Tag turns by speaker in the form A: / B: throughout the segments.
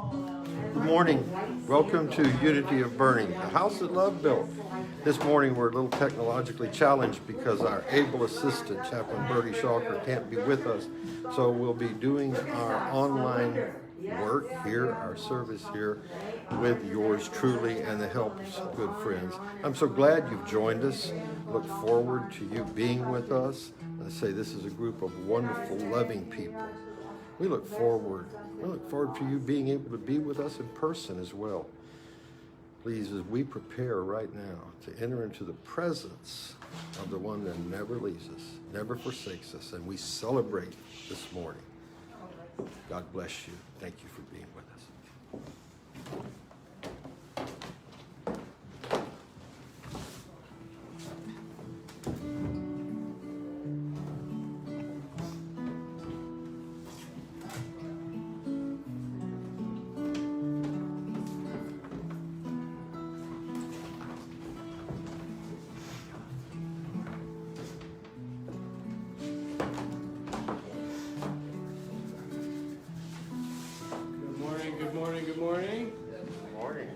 A: Good morning. Welcome to Unity of Boerne, a house that love built. This morning we're a little technologically challenged because our able assistant, Chaplain Bertie Shalker, can't be with us. So we'll be doing our online work here, our service here, with yours truly and the help of some good friends. I'm so glad you've joined us. Look forward to you being with us. I say this is a group of wonderful, loving people. We look forward to you being able to be with us in person as well. Please, as we prepare right now to enter into the presence of the one that never leaves us, never forsakes us, and we celebrate this morning. God bless you. Thank you for being with us.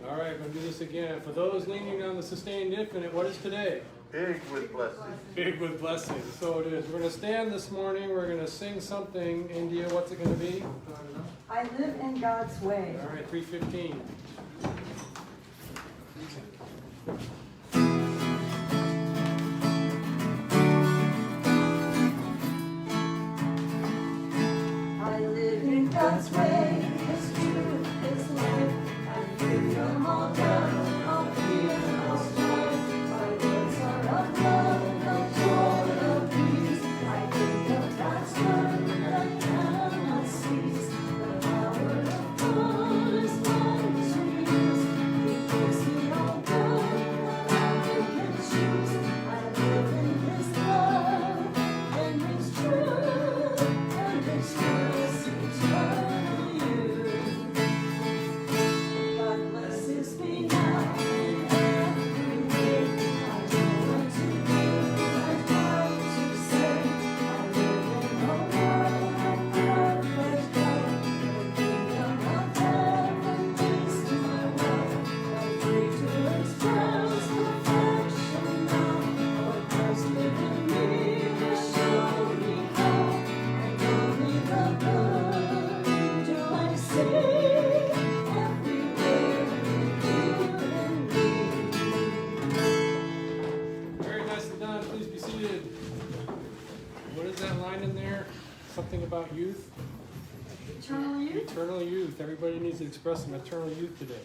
B: All right, we'll do this again. For those leaning on the sustained infinite, what is today?
A: Big with blessings.
B: Big with blessings. So it is. We're going to stand this morning. We're going to sing something. India, what's it going to be?
C: I live in God's way.
B: All right, 3:15.
C: I live in God's way. His truth, His life. I freedom all down, all fear, all strife. My words are of love, of joy, of peace. I think of God's word that cannot cease. The power of God is mine to use. He gives me all good that I can choose. I live in His love and His truth and His grace eternally. God blesses me now and every day. I know what to do and what to say. I live in a world of perfect love. The kingdom of heaven is my wealth. I'm free to express perfection now. What Christ within me will show me how. And only the good do I see. Everywhere revealed in me.
B: Very nicely done. Please be seated. What is that line in there? Something about youth?
C: Eternal youth.
B: Eternal youth. Everybody needs to express some eternal youth today.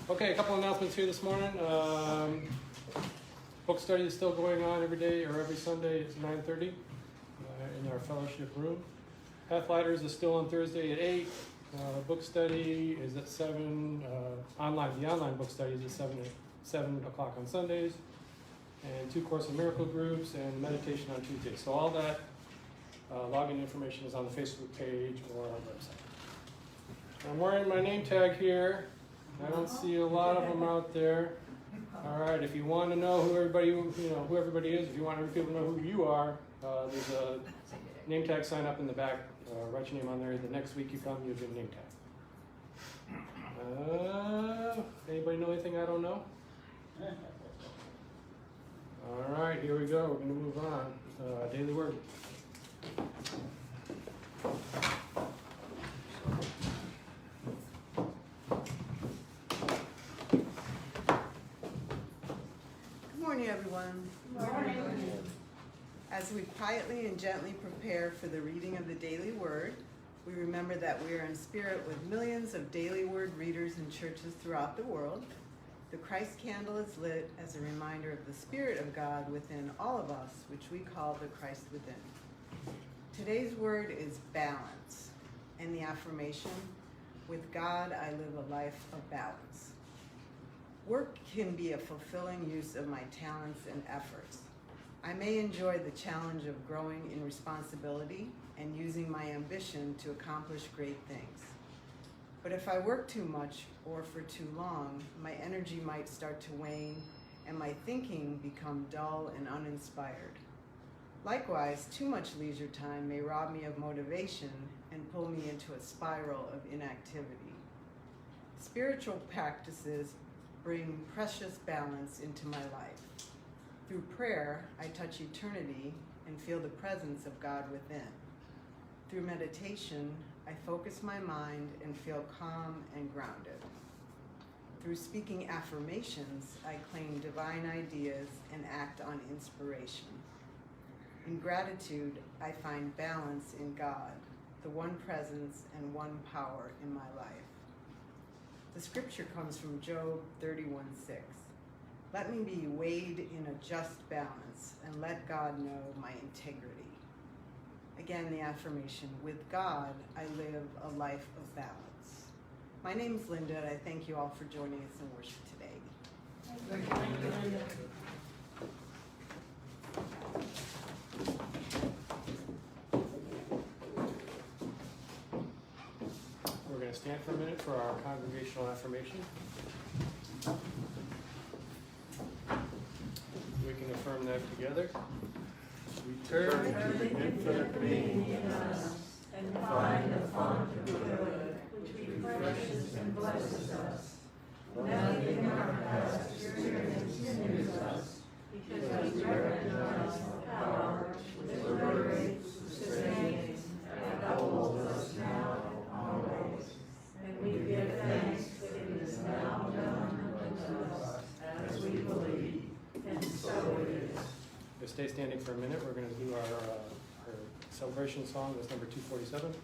B: Okay, a couple announcements here this morning. Book study is still going on every day or every Sunday. It's 9:30 in our fellowship room. Pathlighters is still on Thursday at 8. Book study is at 7. Online, the online book study is at 7 o'clock on Sundays. And 2 Course in Miracle groups and meditation on Tuesdays. So all that login information is on the Facebook page or our website. I'm wearing my name tag here. I don't see a lot of them out there. All right, if you want to know who everybody is, if you want every people to know who you are, there's a name tag sign up in the back. Write your name on there. The next week you come, you'll get a name tag. Anybody know anything I don't know? All right, here we go. We're going to move on. Daily Word.
D: Good morning, everyone. As we quietly and gently prepare for the reading of the Daily Word, we remember that we are in spirit with millions of Daily Word readers in churches throughout the world. The Christ candle is lit as a reminder of the Spirit of God within all of us, which we call the Christ within. Today's word is balance, and the affirmation, with God I live a life of balance. Work can be a fulfilling use of my talents and efforts. I may enjoy the challenge of growing in responsibility and using my ambition to accomplish great things. But if I work too much or for too long, my energy might start to wane and my thinking become dull and uninspired. Likewise, too much leisure time may rob me of motivation and pull me into a spiral of inactivity. Spiritual practices bring precious balance into my life. Through prayer, I touch eternity and feel the presence of God within. Through meditation, I focus my mind and feel calm and grounded. Through speaking affirmations, I claim divine ideas and act on inspiration. In gratitude, I find balance in God, the one presence and one power in my life. The scripture comes from Job 31:6. Let me be weighed in a just balance and let God know my integrity. Again, the affirmation, with God, I live a life of balance. My name is Linda, and I thank you all for joining us in worship today.
B: We're going to stand for a minute for our congregational affirmation. We can affirm that together. We turn to the infinite being in us
C: and find the font of good, which refreshes and blesses us. Nothing in our past experience hinders us, because we recognize the power which liberates, sustains, and upholds us now and always. And we give thanks that it is now done unto us, as we believe, and so it is.
B: We'll stay standing for a minute. We're going to do our celebration song. That's number 247.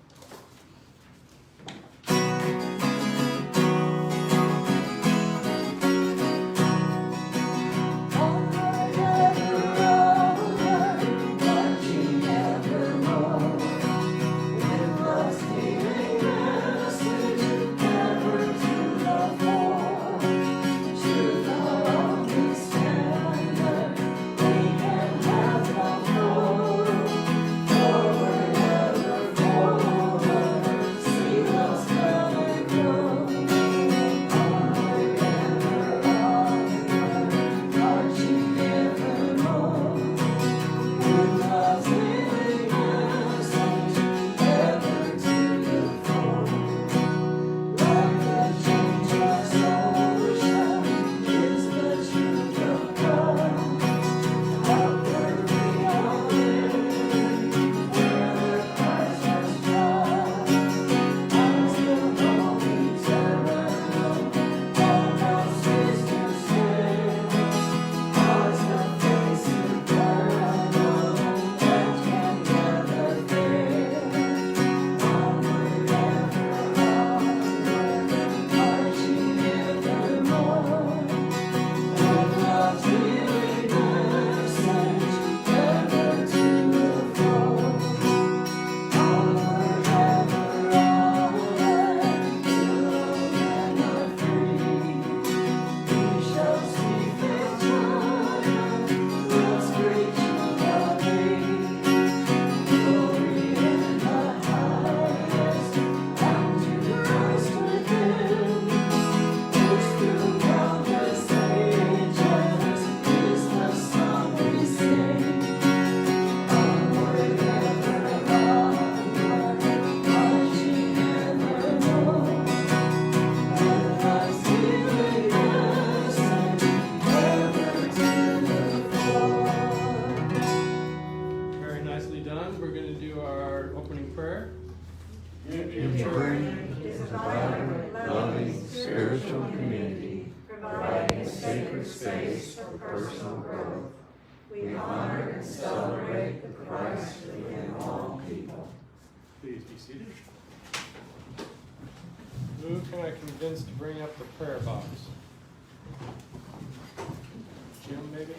C: We honor and celebrate the Christ within all people.
B: Please be seated. Who can I convince to bring up the prayer box? Jim, maybe?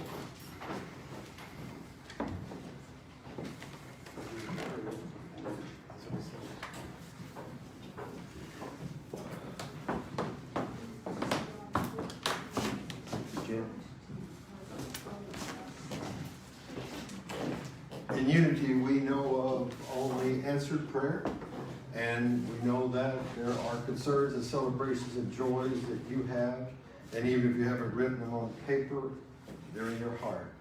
A: In Unity, we know of only answered prayer, and we know that there are concerns and celebrations and joys that you have, and even if you haven't written them on paper, they're in your heart.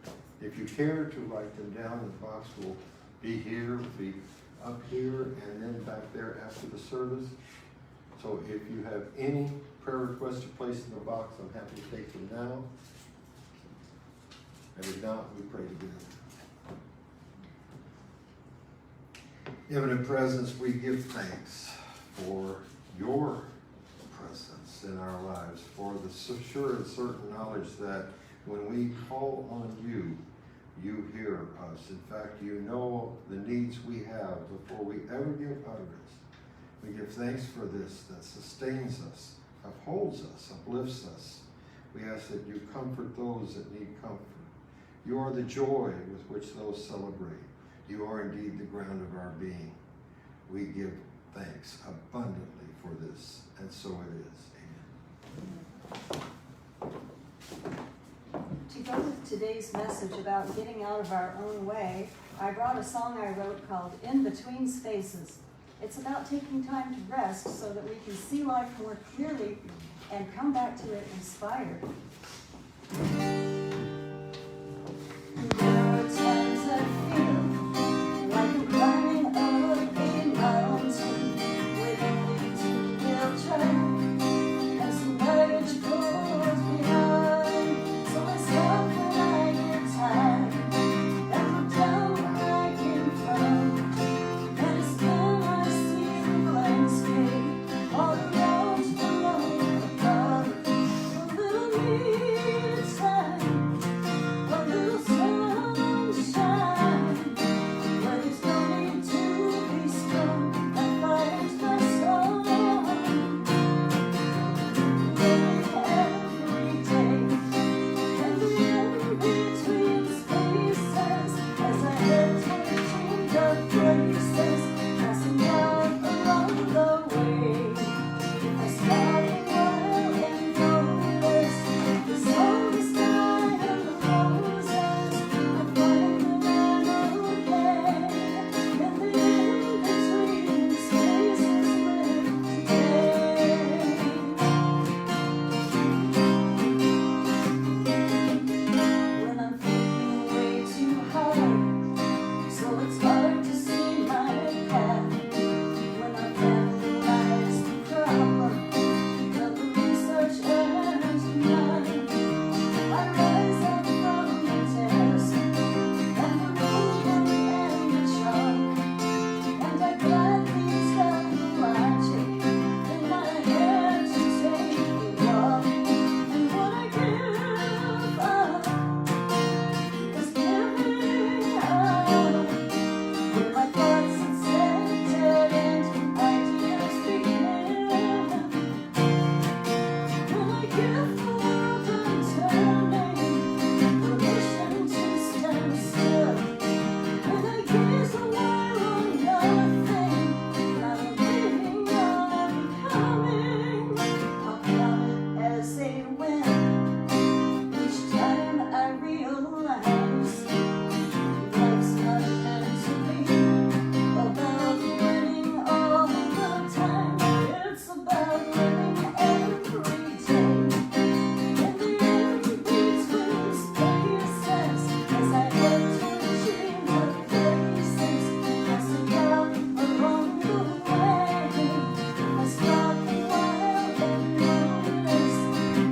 A: If you care to write them down, the box will be here, be up here and then back there after the service. So if you have any prayer requests to place in the box, I'm happy to take them now. And if not, we pray together. Infinite presence, we give thanks for your presence in our lives, for the sure and certain knowledge that when we call on you, you hear us. In fact, you know the needs we have before we ever give utterance. We give thanks for this that sustains us, upholds us, uplifts us. We ask that you comfort those that need comfort. You are the joy with which those celebrate. You are indeed the ground of our being. We give thanks abundantly for this, and so it is. Amen.
C: To go with today's message about getting out of our own way, I brought a song I wrote called In Between Spaces. It's about taking time to rest so that we can see life more clearly and come back to it inspired. There are times I feel like I'm climbing up a mountain with only 2-wheel track and some baggage goes behind. So I stop when I get tired and look down where I came from. And it's then I see the landscape all around below above. A little me time, a little sunshine. When it's going to be strong, I find my song. Living every day, and the in-between spaces, as I head toward change of places, passing out along the way. If I stop a while and notice the sun, the sky, and the roses, I find that I'm okay. In the in-between spaces live today. When I'm thinking way too hard, so it's hard to see my path. When I've analyzed the problem, done the research and denied, I rise up from the desk and the ruler and the chalk, and I gladly tell the logic in my head to take a walk. And what I give up is giving up. Where my thoughts instead dead end ideas begin. When I give the world unturning permission to stand still, when I gaze a while on nothing, not living on and becoming, I'll count it as a win. Each time I realize life's not meant to be about winning all the time. It's about living every day. In the in-between spaces, as I head toward dreams of places, passing out along the way. If I stop a while and notice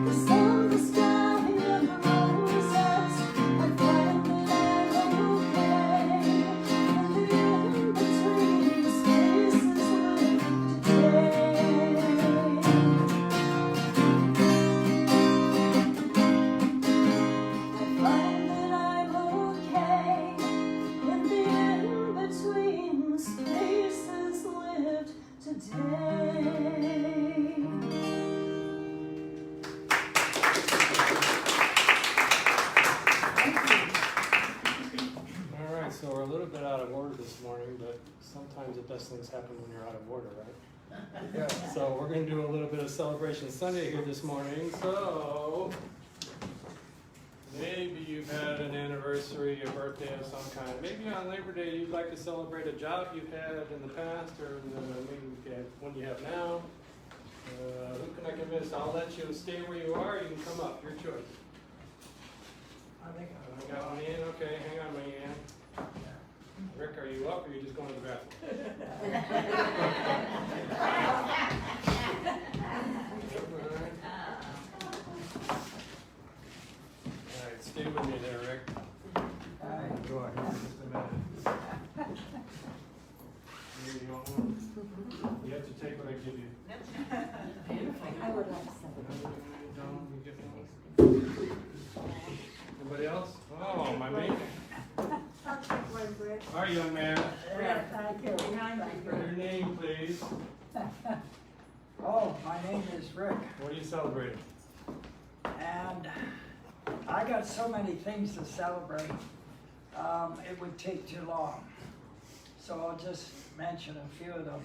C: the sun, the sky, and the roses, I find that I'm okay. In the in-between spaces live today. I find that I'm okay. In the in-between spaces lived today.
B: All right, so we're a little bit out of order this morning, but sometimes the best things happen when you're out of order, right?
A: Yeah.
B: So we're going to do a little bit of Celebration Sunday here this morning. So maybe you've had an anniversary, a birthday of some kind. Maybe on Labor Day you'd like to celebrate a job you've had in the past, or maybe one you have now. Who can I convince? I'll let you stay where you are. You can come up. Your choice.
E: I think
B: I got Leanne. Okay, hang on, Leanne. Rick, are you up or are you just going to the bathroom? All right, stay with me there, Rick. Go ahead, just a minute. Here, you want one? You have to take what I give you.
C: I would like some.
B: John, you get one? Anybody else? Oh, my man.
C: I'll take one, Britt.
B: All right, young man.
C: Thank you.
B: Your name, please.
E: Oh, my name is Rick,
B: What are you celebrating?
E: and I got so many things to celebrate, it would take too long. So I'll just mention a few of them.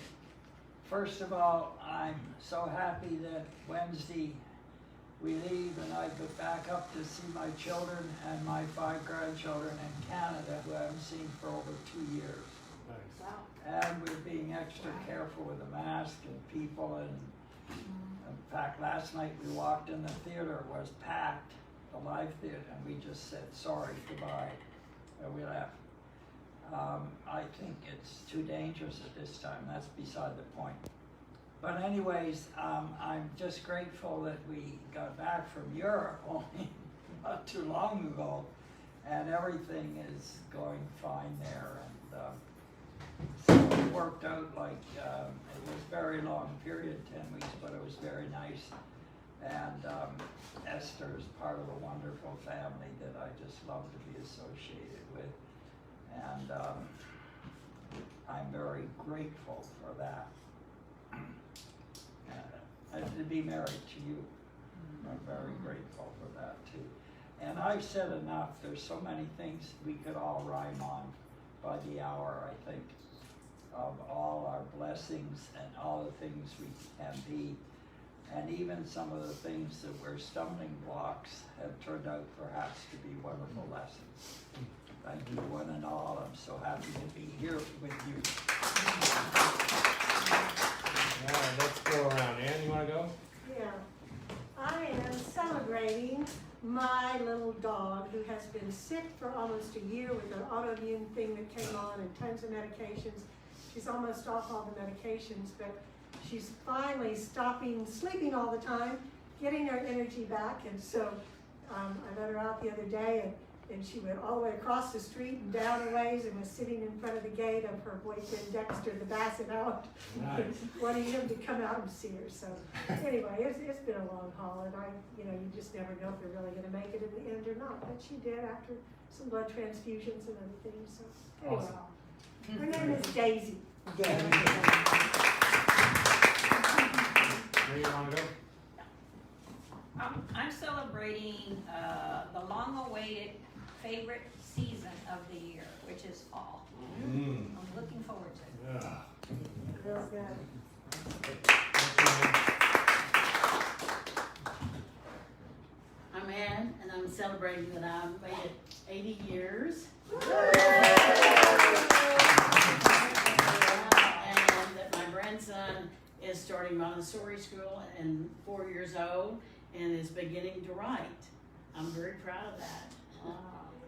E: First of all, I'm so happy that Wednesday we leave and I go back up to see my children and my 5 grandchildren in Canada who I haven't seen for over 2 years.
B: Nice.
E: And we're being extra careful with the mask and people, and in fact, last night we walked in the theater, it was packed, the live theater, and we just said, sorry, goodbye, and we left. I think it's too dangerous at this time, that's beside the point. But anyways, I'm just grateful that we got back from Europe only not too long ago, and everything is going fine there, and so it worked out like, it was a very long period, 10 weeks, but it was very nice. And Esther is part of a wonderful family that I just love to be associated with. And I'm very grateful for that. And to be married to you, I'm very grateful for that too. And I've said enough, there's so many things we could all rhyme on by the hour, I think, of all our blessings and all the things we can be. And even some of the things that were stumbling blocks have turned out perhaps to be wonderful lessons. Thank you one and all. I'm so happy to be here with you.
B: All right, let's go around. Ann, you want to go?
C: Yeah. I am celebrating my little dog who has been sick for almost a year with an autoimmune thing that came on and tons of medications. She's almost off all the medications, but she's finally stopping sleeping all the time, getting her energy back. And so I let her out the other day, and she went all the way across the street and down a ways and was sitting in front of the gate of her boyfriend Dexter, the basset hound,
B: Nice.
C: wanting him to come out and see her. So anyway, it's been a long haul, and you just never know if you're really going to make it in the end or not. But she did after some blood transfusions and other things. So anyway,
B: Awesome.
C: her name is Daisy.
B: Where you want to go?
F: I'm celebrating the long-awaited favorite season of the year, which is fall. I'm looking forward to it.
B: Yeah.
C: Feels good.
G: I'm Ann, and I'm celebrating that I've made it 80 years. And that my grandson is starting Montessori school and 4 years old and is beginning to write. I'm very proud of that.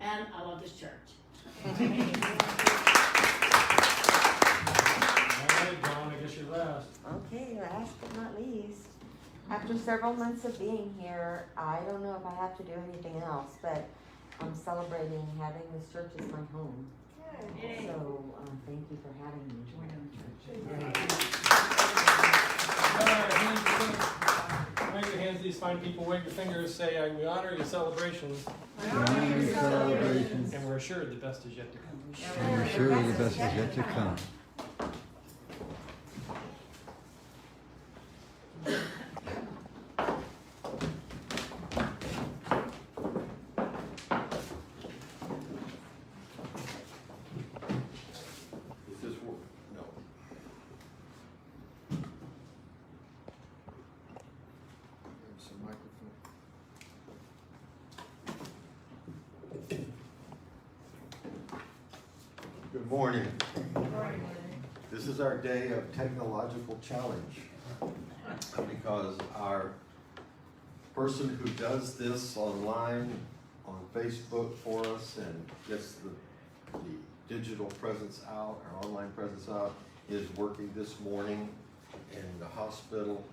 G: And I love this church.
B: All right, John, I guess you're last.
H: Okay, last but not least, after several months of being here, I don't know if I have to do anything else, but I'm celebrating having this church as my home.
C: Good.
H: So, thank you for having me.
B: All right, hands, wave your hands to these fine people, wave your fingers, say, we honor your celebrations, and we're assured the best is yet to come.
I: And we're sure the best is yet to come.
A: Is this work? No. There's some microphone. Good morning. This is our day of technological challenge because our person who does this online on Facebook for us and gets the digital presence out, our online presence out, is working this morning in the hospital,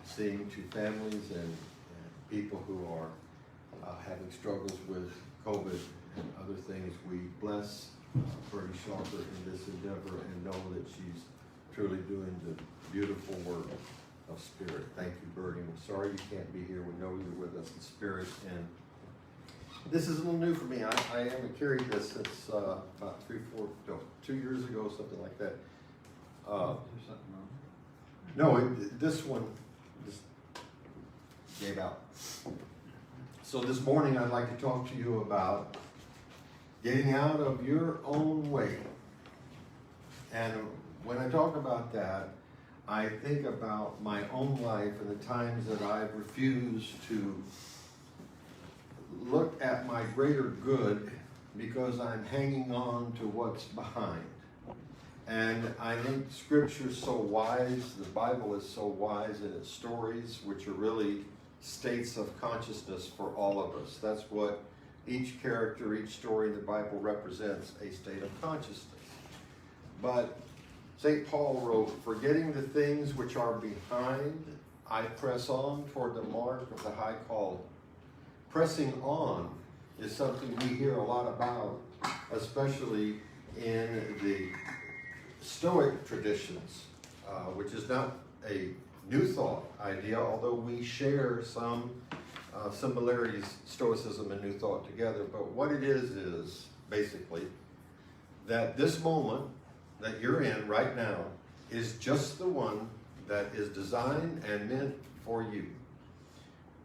A: seeing to families and people who are having struggles with COVID and other things. We bless Bertie Sharper in this endeavor and know that she's truly doing the beautiful work of spirit. Thank you, Bertie. I'm sorry you can't be here. We know you're with us in spirit. And this is a little new for me. I haven't carried this since about 2 years ago, something like that. No, this one just gave out. So this morning I'd like to talk to you about getting out of your own way. And when I talk about that, I think about my own life and the times that I've refused to look at my greater good because I'm hanging on to what's behind. And I think Scripture's so wise, the Bible is so wise in its stories, which are really states of consciousness for all of us. That's what each character, each story in the Bible represents, a state of consciousness. But St. Paul wrote, "Forgetting the things which are behind, I press on toward the mark of the high calling." Pressing on is something we hear a lot about, especially in the Stoic traditions, which is not a New Thought idea, although we share some similarities, Stoicism and New Thought together. But what it is basically that this moment that you're in right now is just the one that is designed and meant for you.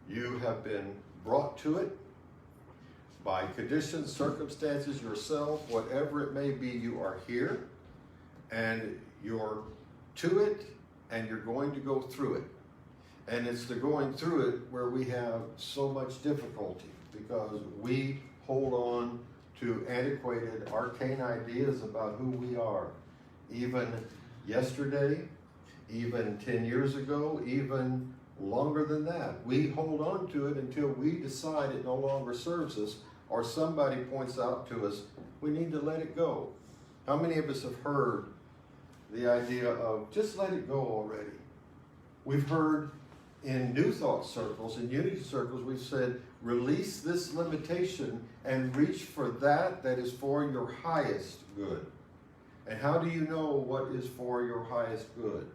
A: You have been brought to it by conditions, circumstances, yourself, whatever it may be. You are here and you're to it and you're going to go through it. And it's the going through it where we have so much difficulty, because we hold on to antiquated, arcane ideas about who we are. Even yesterday, even 10 years ago, even longer than that. We hold on to it until we decide it no longer serves us, or somebody points out to us, we need to let it go. How many of us have heard the idea of just let it go already? We've heard in New Thought circles, in Unity circles, we've said, release this limitation and reach for that is for your highest good. And how do you know what is for your highest good?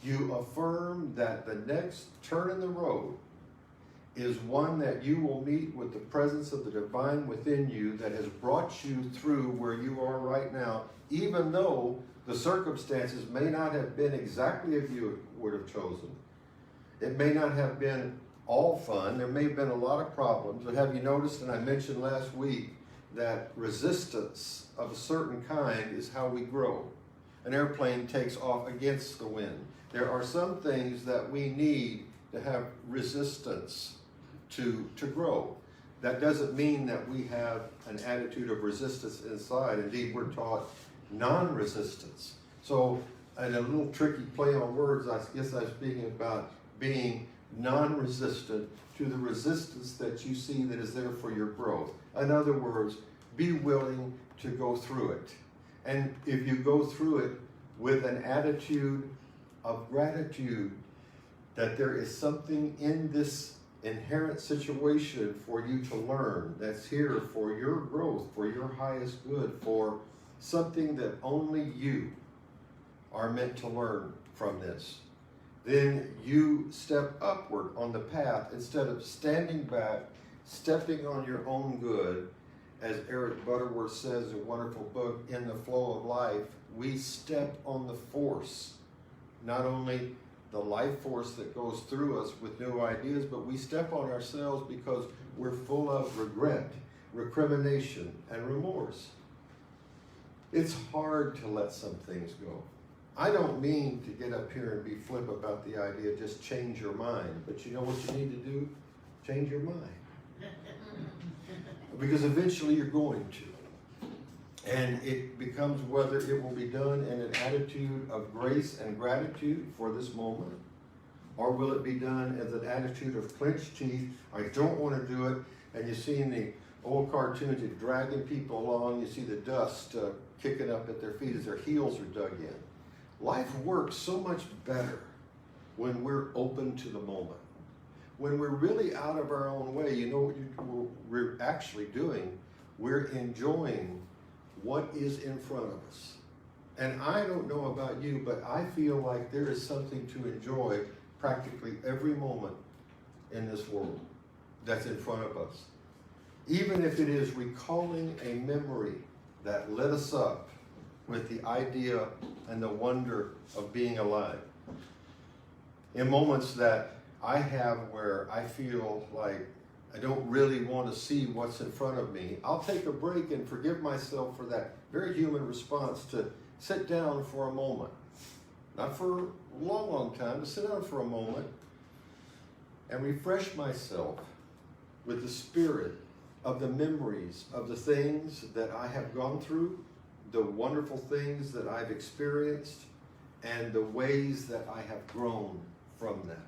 A: You affirm that the next turn in the road is one that you will meet with the presence of the divine within you that has brought you through where you are right now, even though the circumstances may not have been exactly as you would have chosen. It may not have been all fun. There may have been a lot of problems. But have you noticed, and I mentioned last week, that resistance of a certain kind is how we grow. An airplane takes off against the wind. There are some things that we need to have resistance to grow. That doesn't mean that we have an attitude of resistance inside. Indeed, we're taught non-resistance. So, and a little tricky play on words, I guess I was speaking about being non-resistant to the resistance that you see that is there for your growth. In other words, be willing to go through it. And if you go through it with an attitude of gratitude that there is something in this inherent situation for you to learn that's here for your growth, for your highest good, for something that only you are meant to learn from this, then you step upward on the path instead of standing back, stepping on your own good. As Eric Butterworth says in a wonderful book, In the Flow of Life, we step on the force, not only the life force that goes through us with new ideas, but we step on ourselves because we're full of regret, recrimination, and remorse. It's hard to let some things go. I don't mean to get up here and be flip about the idea, just change your mind. But you know what you need to do? Change your mind. Because eventually you're going to. And it becomes whether it will be done in an attitude of grace and gratitude for this moment, or will it be done as an attitude of clenched teeth, I don't want to do it. And you see in the old cartoons, you're dragging people along, you see the dust kicking up at their feet as their heels are dug in. Life works so much better when we're open to the moment. When we're really out of our own way, you know what we're actually doing? We're enjoying what is in front of us. And I don't know about you, but I feel like there is something to enjoy practically every moment in this world that's in front of us. Even if it is recalling a memory that lit us up with the idea and the wonder of being alive. In moments that I have where I feel like I don't really want to see what's in front of me, I'll take a break and forgive myself for that very human response to sit down for a moment. Not for a long, long time, but sit down for a moment and refresh myself with the spirit of the memories of the things that I have gone through, the wonderful things that I've experienced, and the ways that I have grown from them.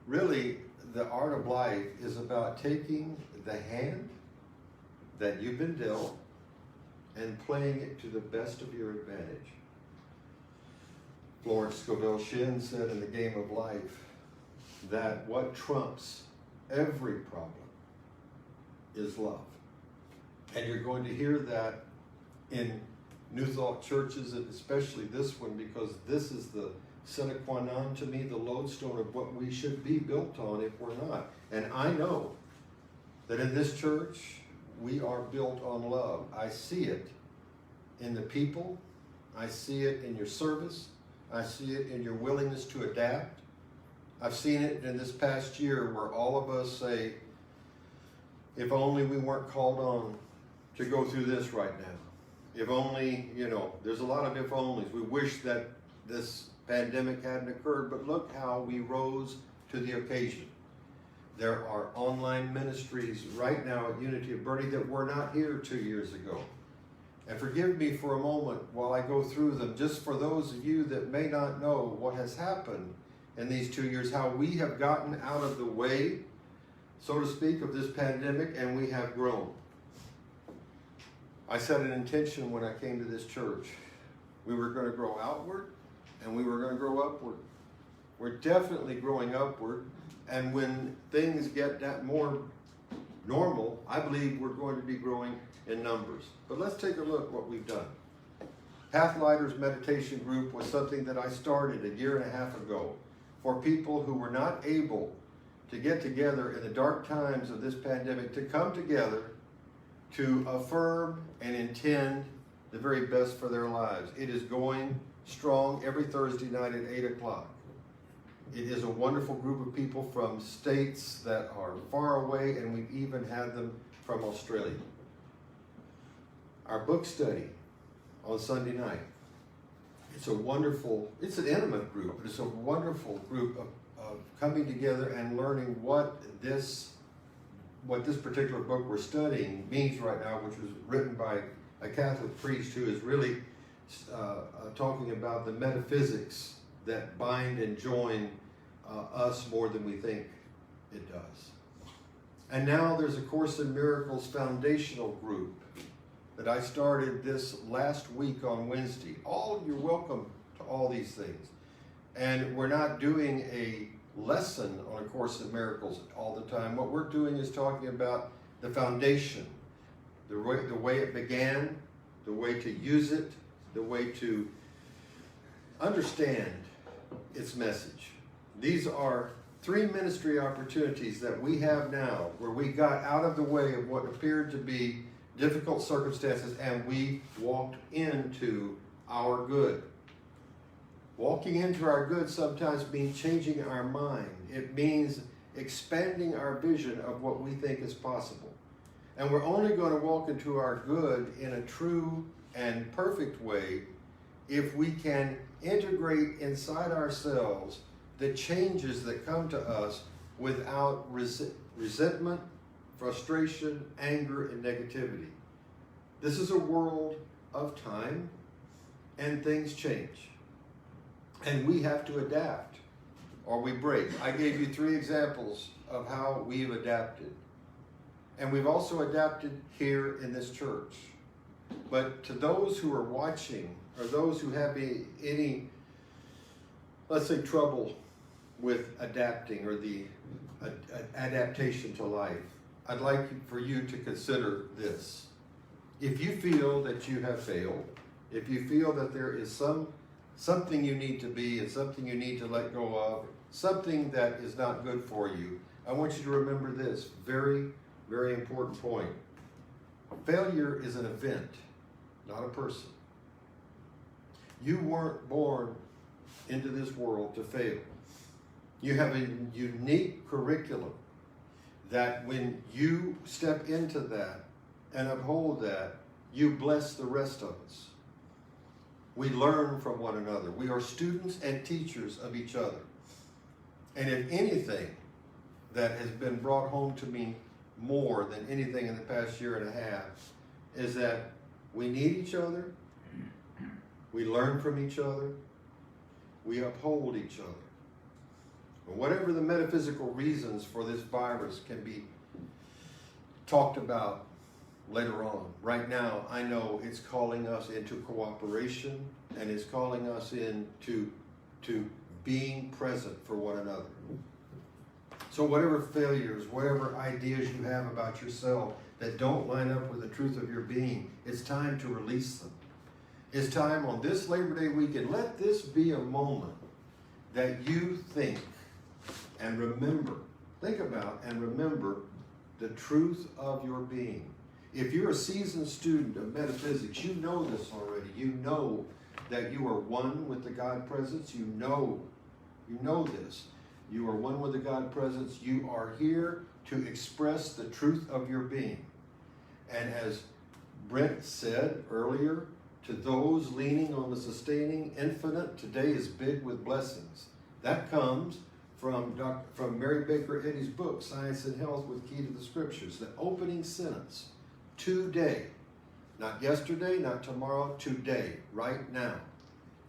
A: Really, the art of life is about taking the hand that you've been dealt and playing it to the best of your advantage. Florence Scovel Shinn said in The Game of Life that what trumps every problem is love. And you're going to hear that in New Thought churches, and especially this one, because this is the sine qua non to me, the lodestone of what we should be built on if we're not. And I know that in this church, we are built on love. I see it in the people. I see it in your service. I see it in your willingness to adapt. I've seen it in this past year where all of us say, if only we weren't called on to go through this right now. If only, there's a lot of if onlys. We wish that this pandemic hadn't occurred, but look how we rose to the occasion. There are online ministries right now at Unity of Boerne that were not here 2 years ago. And forgive me for a moment while I go through them, just for those of you that may not know what has happened in these 2 years, how we have gotten out of the way, so to speak, of this pandemic, and we have grown. I set an intention when I came to this church. We were going to grow outward, and we were going to grow upward. We're definitely growing upward, and when things get that more normal, I believe we're going to be growing in numbers. But let's take a look at what we've done. Pathlighters Meditation Group was something that I started 1.5 years ago for people who were not able to get together in the dark times of this pandemic, to come together to affirm and intend the very best for their lives. It is going strong every Thursday night at 8 o'clock. It is a wonderful group of people from states that are far away, and we've even had them from Australia. Our book study on Sunday night. It's an intimate group, but it's a wonderful group of coming together and learning what this particular book we're studying means right now, which was written by a Catholic priest who is really talking about the metaphysics that bind and join us more than we think it does. And now there's a Course in Miracles foundational group that I started this last week on Wednesday. You're welcome to all these things. And we're not doing a lesson on A Course in Miracles all the time. What we're doing is talking about the foundation, the way it began, the way to use it, the way to understand its message. These are 3 ministry opportunities that we have now where we got out of the way of what appeared to be difficult circumstances and we walked into our good. Walking into our good sometimes means changing our mind. It means expanding our vision of what we think is possible. And we're only going to walk into our good in a true and perfect way if we can integrate inside ourselves the changes that come to us without resentment, frustration, anger, and negativity. This is a world of time, and things change. And we have to adapt, or we break. I gave you 3 examples of how we've adapted. And we've also adapted here in this church. But to those who are watching, or those who have any, let's say, trouble with adapting or the adaptation to life, I'd like for you to consider this. If you feel that you have failed, if you feel that there is something you need to be and something you need to let go of, something that is not good for you, I want you to remember this very, very important point. Failure is an event, not a person. You weren't born into this world to fail. You have a unique curriculum that when you step into that and uphold that, you bless the rest of us. We learn from one another. We are students and teachers of each other. And if anything that has been brought home to me more than anything in the past year and a half is that we need each other, we learn from each other, we uphold each other. And whatever the metaphysical reasons for this virus can be talked about later on. Right now, I know it's calling us into cooperation and it's calling us into being present for one another. So whatever failures, whatever ideas you have about yourself that don't line up with the truth of your being, it's time to release them. It's time on this Labor Day weekend, let this be a moment that you think and remember, think about and remember the truth of your being. If you're a seasoned student of metaphysics, you know this already. You know that you are one with the God presence. You know this. You are one with the God presence. You are here to express the truth of your being. And as Brent said earlier, to those leaning on the sustaining infinite, today is big with blessings. That comes from Mary Baker Eddy's book, Science and Health with Key to the Scriptures. The opening sentence, today. Not yesterday, not tomorrow, today, right now.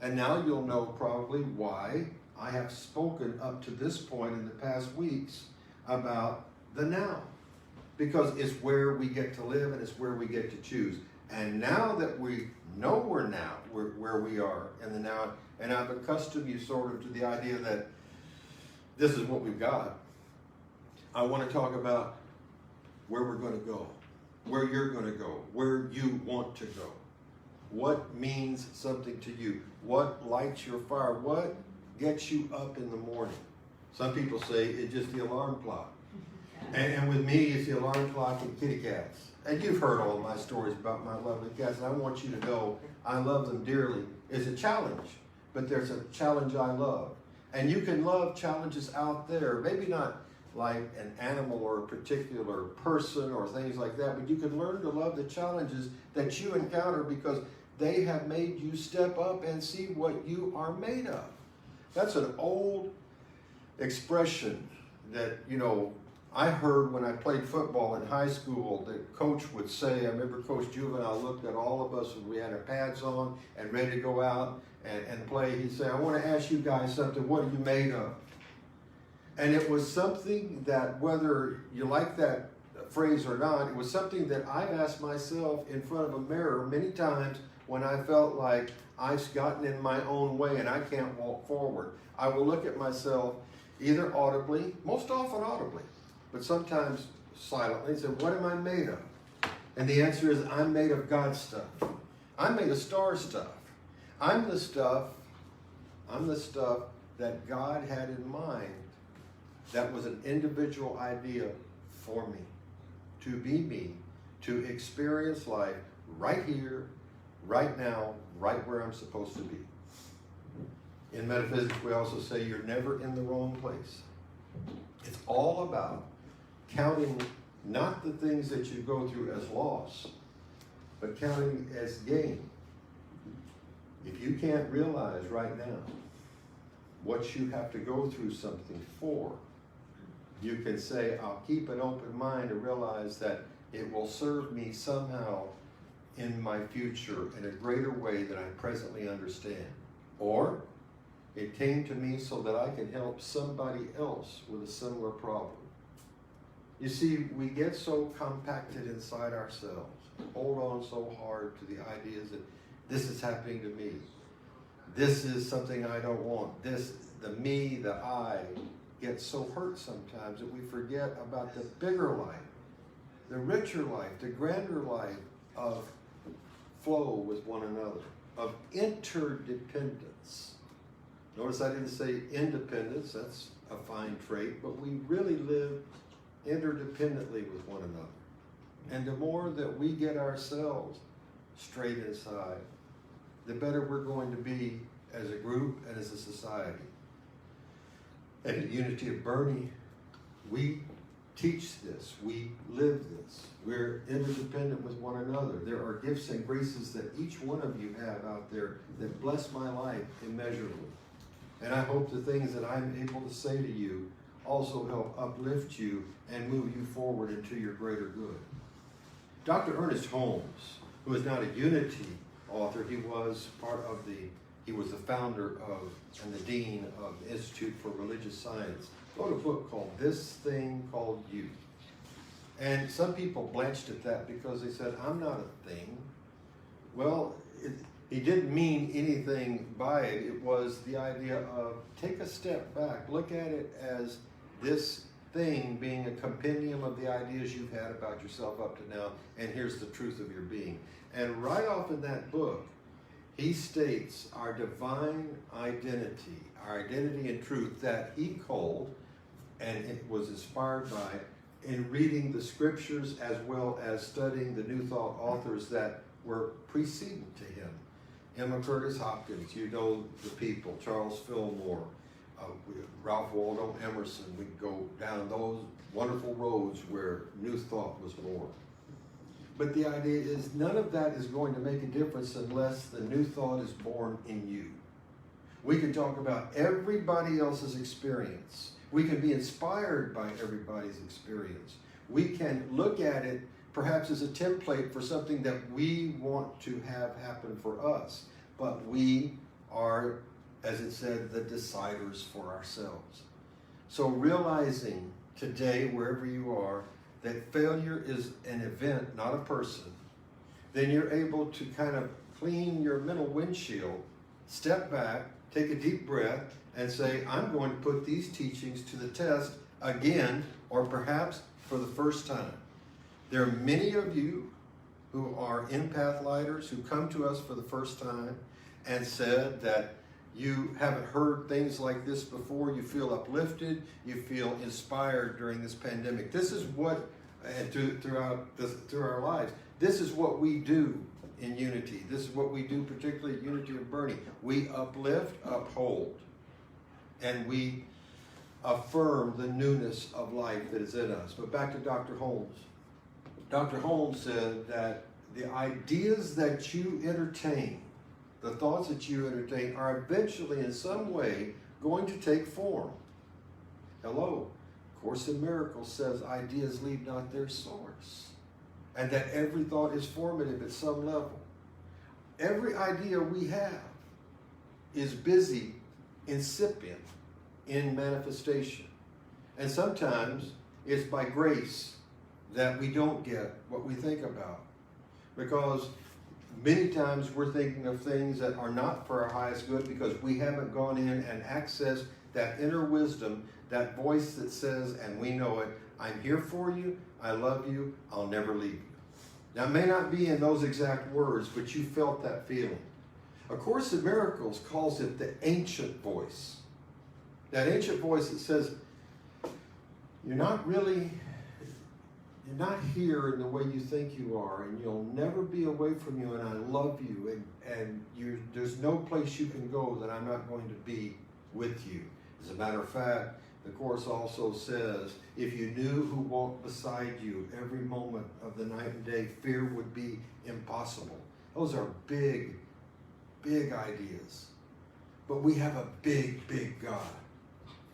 A: And now you'll know probably why I have spoken up to this point in the past weeks about the now. Because it's where we get to live and it's where we get to choose. And now that we know we're where we are in the now, and I've accustomed you sort of to the idea that this is what we've got, I want to talk about where we're going to go, where you're going to go, where you want to go. What means something to you? What lights your fire? What gets you up in the morning? Some people say it's just the alarm clock. And with me, it's the alarm clock and kitty cats. And you've heard all of my stories about my lovely cats, and I want you to know I love them dearly. It's a challenge, but there's a challenge I love. And you can love challenges out there, maybe not like an animal or a particular person or things like that, but you can learn to love the challenges that you encounter because they have made you step up and see what you are made of. That's an old expression that, I heard when I played football in high school. The coach would say, I remember Coach Juvenile looked at all of us and we had our pads on and ready to go out and play. He'd say, I want to ask you guys something. What are you made of? And it was something that, whether you like that phrase or not, it was something that I've asked myself in front of a mirror many times when I felt like I've gotten in my own way and I can't walk forward. I will look at myself either audibly, most often audibly, but sometimes silently, and say, what am I made of? And the answer is, I'm made of God stuff. I'm made of star stuff. I'm the stuff that God had in mind that was an individual idea for me, to be me, to experience life right here, right now, right where I'm supposed to be. In metaphysics, we also say you're never in the wrong place. It's all about counting not the things that you go through as loss, but counting as gain. If you can't realize right now what you have to go through something for, you can say, I'll keep an open mind to realize that it will serve me somehow in my future in a greater way than I presently understand. Or it came to me so that I can help somebody else with a similar problem. You see, we get so compacted inside ourselves, hold on so hard to the ideas that this is happening to me. This is something I don't want. This, the me, the I, gets so hurt sometimes that we forget about the bigger life, the richer life, the grander life of flow with one another, of interdependence. Notice I didn't say independence, that's a fine trait, but we really live interdependently with one another. And the more that we get ourselves straight inside, the better we're going to be as a group and as a society. At Unity of Boerne, we teach this, we live this. We're interdependent with one another. There are gifts and graces that each one of you have out there that bless my life immeasurably. And I hope the things that I'm able to say to you also help uplift you and move you forward into your greater good. Dr. Ernest Holmes, who is not a Unity author, he was the founder of and the dean of the Institute for Religious Science, wrote a book called This Thing Called You. And some people blanched at that because they said, I'm not a thing. Well, he didn't mean anything by it. It was the idea of take a step back, look at it as this thing being a compendium of the ideas you've had about yourself up to now, and here's the truth of your being. And right off in that book, he states our divine identity, our identity and truth that he called, and it was inspired by, in reading the scriptures as well as studying the New Thought authors that were precedent to him. Emma Curtis Hopkins, you know the people, Charles Fillmore, Ralph Waldo Emerson. We go down those wonderful roads where New Thought was born. But the idea is none of that is going to make a difference unless the New Thought is born in you. We can talk about everybody else's experience. We can be inspired by everybody's experience. We can look at it perhaps as a template for something that we want to have happen for us. But we are, as it said, the deciders for ourselves. So realizing today, wherever you are, that failure is an event, not a person, then you're able to kind of clean your mental windshield, step back, take a deep breath, and say, I'm going to put these teachings to the test again, or perhaps for the first time. There are many of you who are empath lighters who come to us for the first time and said that you haven't heard things like this before. You feel uplifted. You feel inspired during this pandemic. This is what, through our lives, this is what we do in Unity. This is what we do, particularly at Unity of Boerne. We uplift, uphold, and we affirm the newness of life that is in us. But back to Dr. Holmes. Dr. Holmes said that the ideas that you entertain, the thoughts that you entertain, are eventually in some way going to take form. Hello. Course in Miracles says ideas leave not their source, and that every thought is formative at some level. Every idea we have is busy, incipient, in manifestation. And sometimes it's by grace that we don't get what we think about, because many times we're thinking of things that are not for our highest good because we haven't gone in and accessed that inner wisdom, that voice that says, and we know it, I'm here for you, I love you, I'll never leave you. Now, it may not be in those exact words, but you felt that feeling. A Course in Miracles calls it the ancient voice. That ancient voice that says, you're not here in the way you think you are, and you'll never be away from you, and I love you, and there's no place you can go that I'm not going to be with you. As a matter of fact, the Course also says, if you knew who walked beside you every moment of the night and day, fear would be impossible. Those are big, big ideas. But we have a big, big God.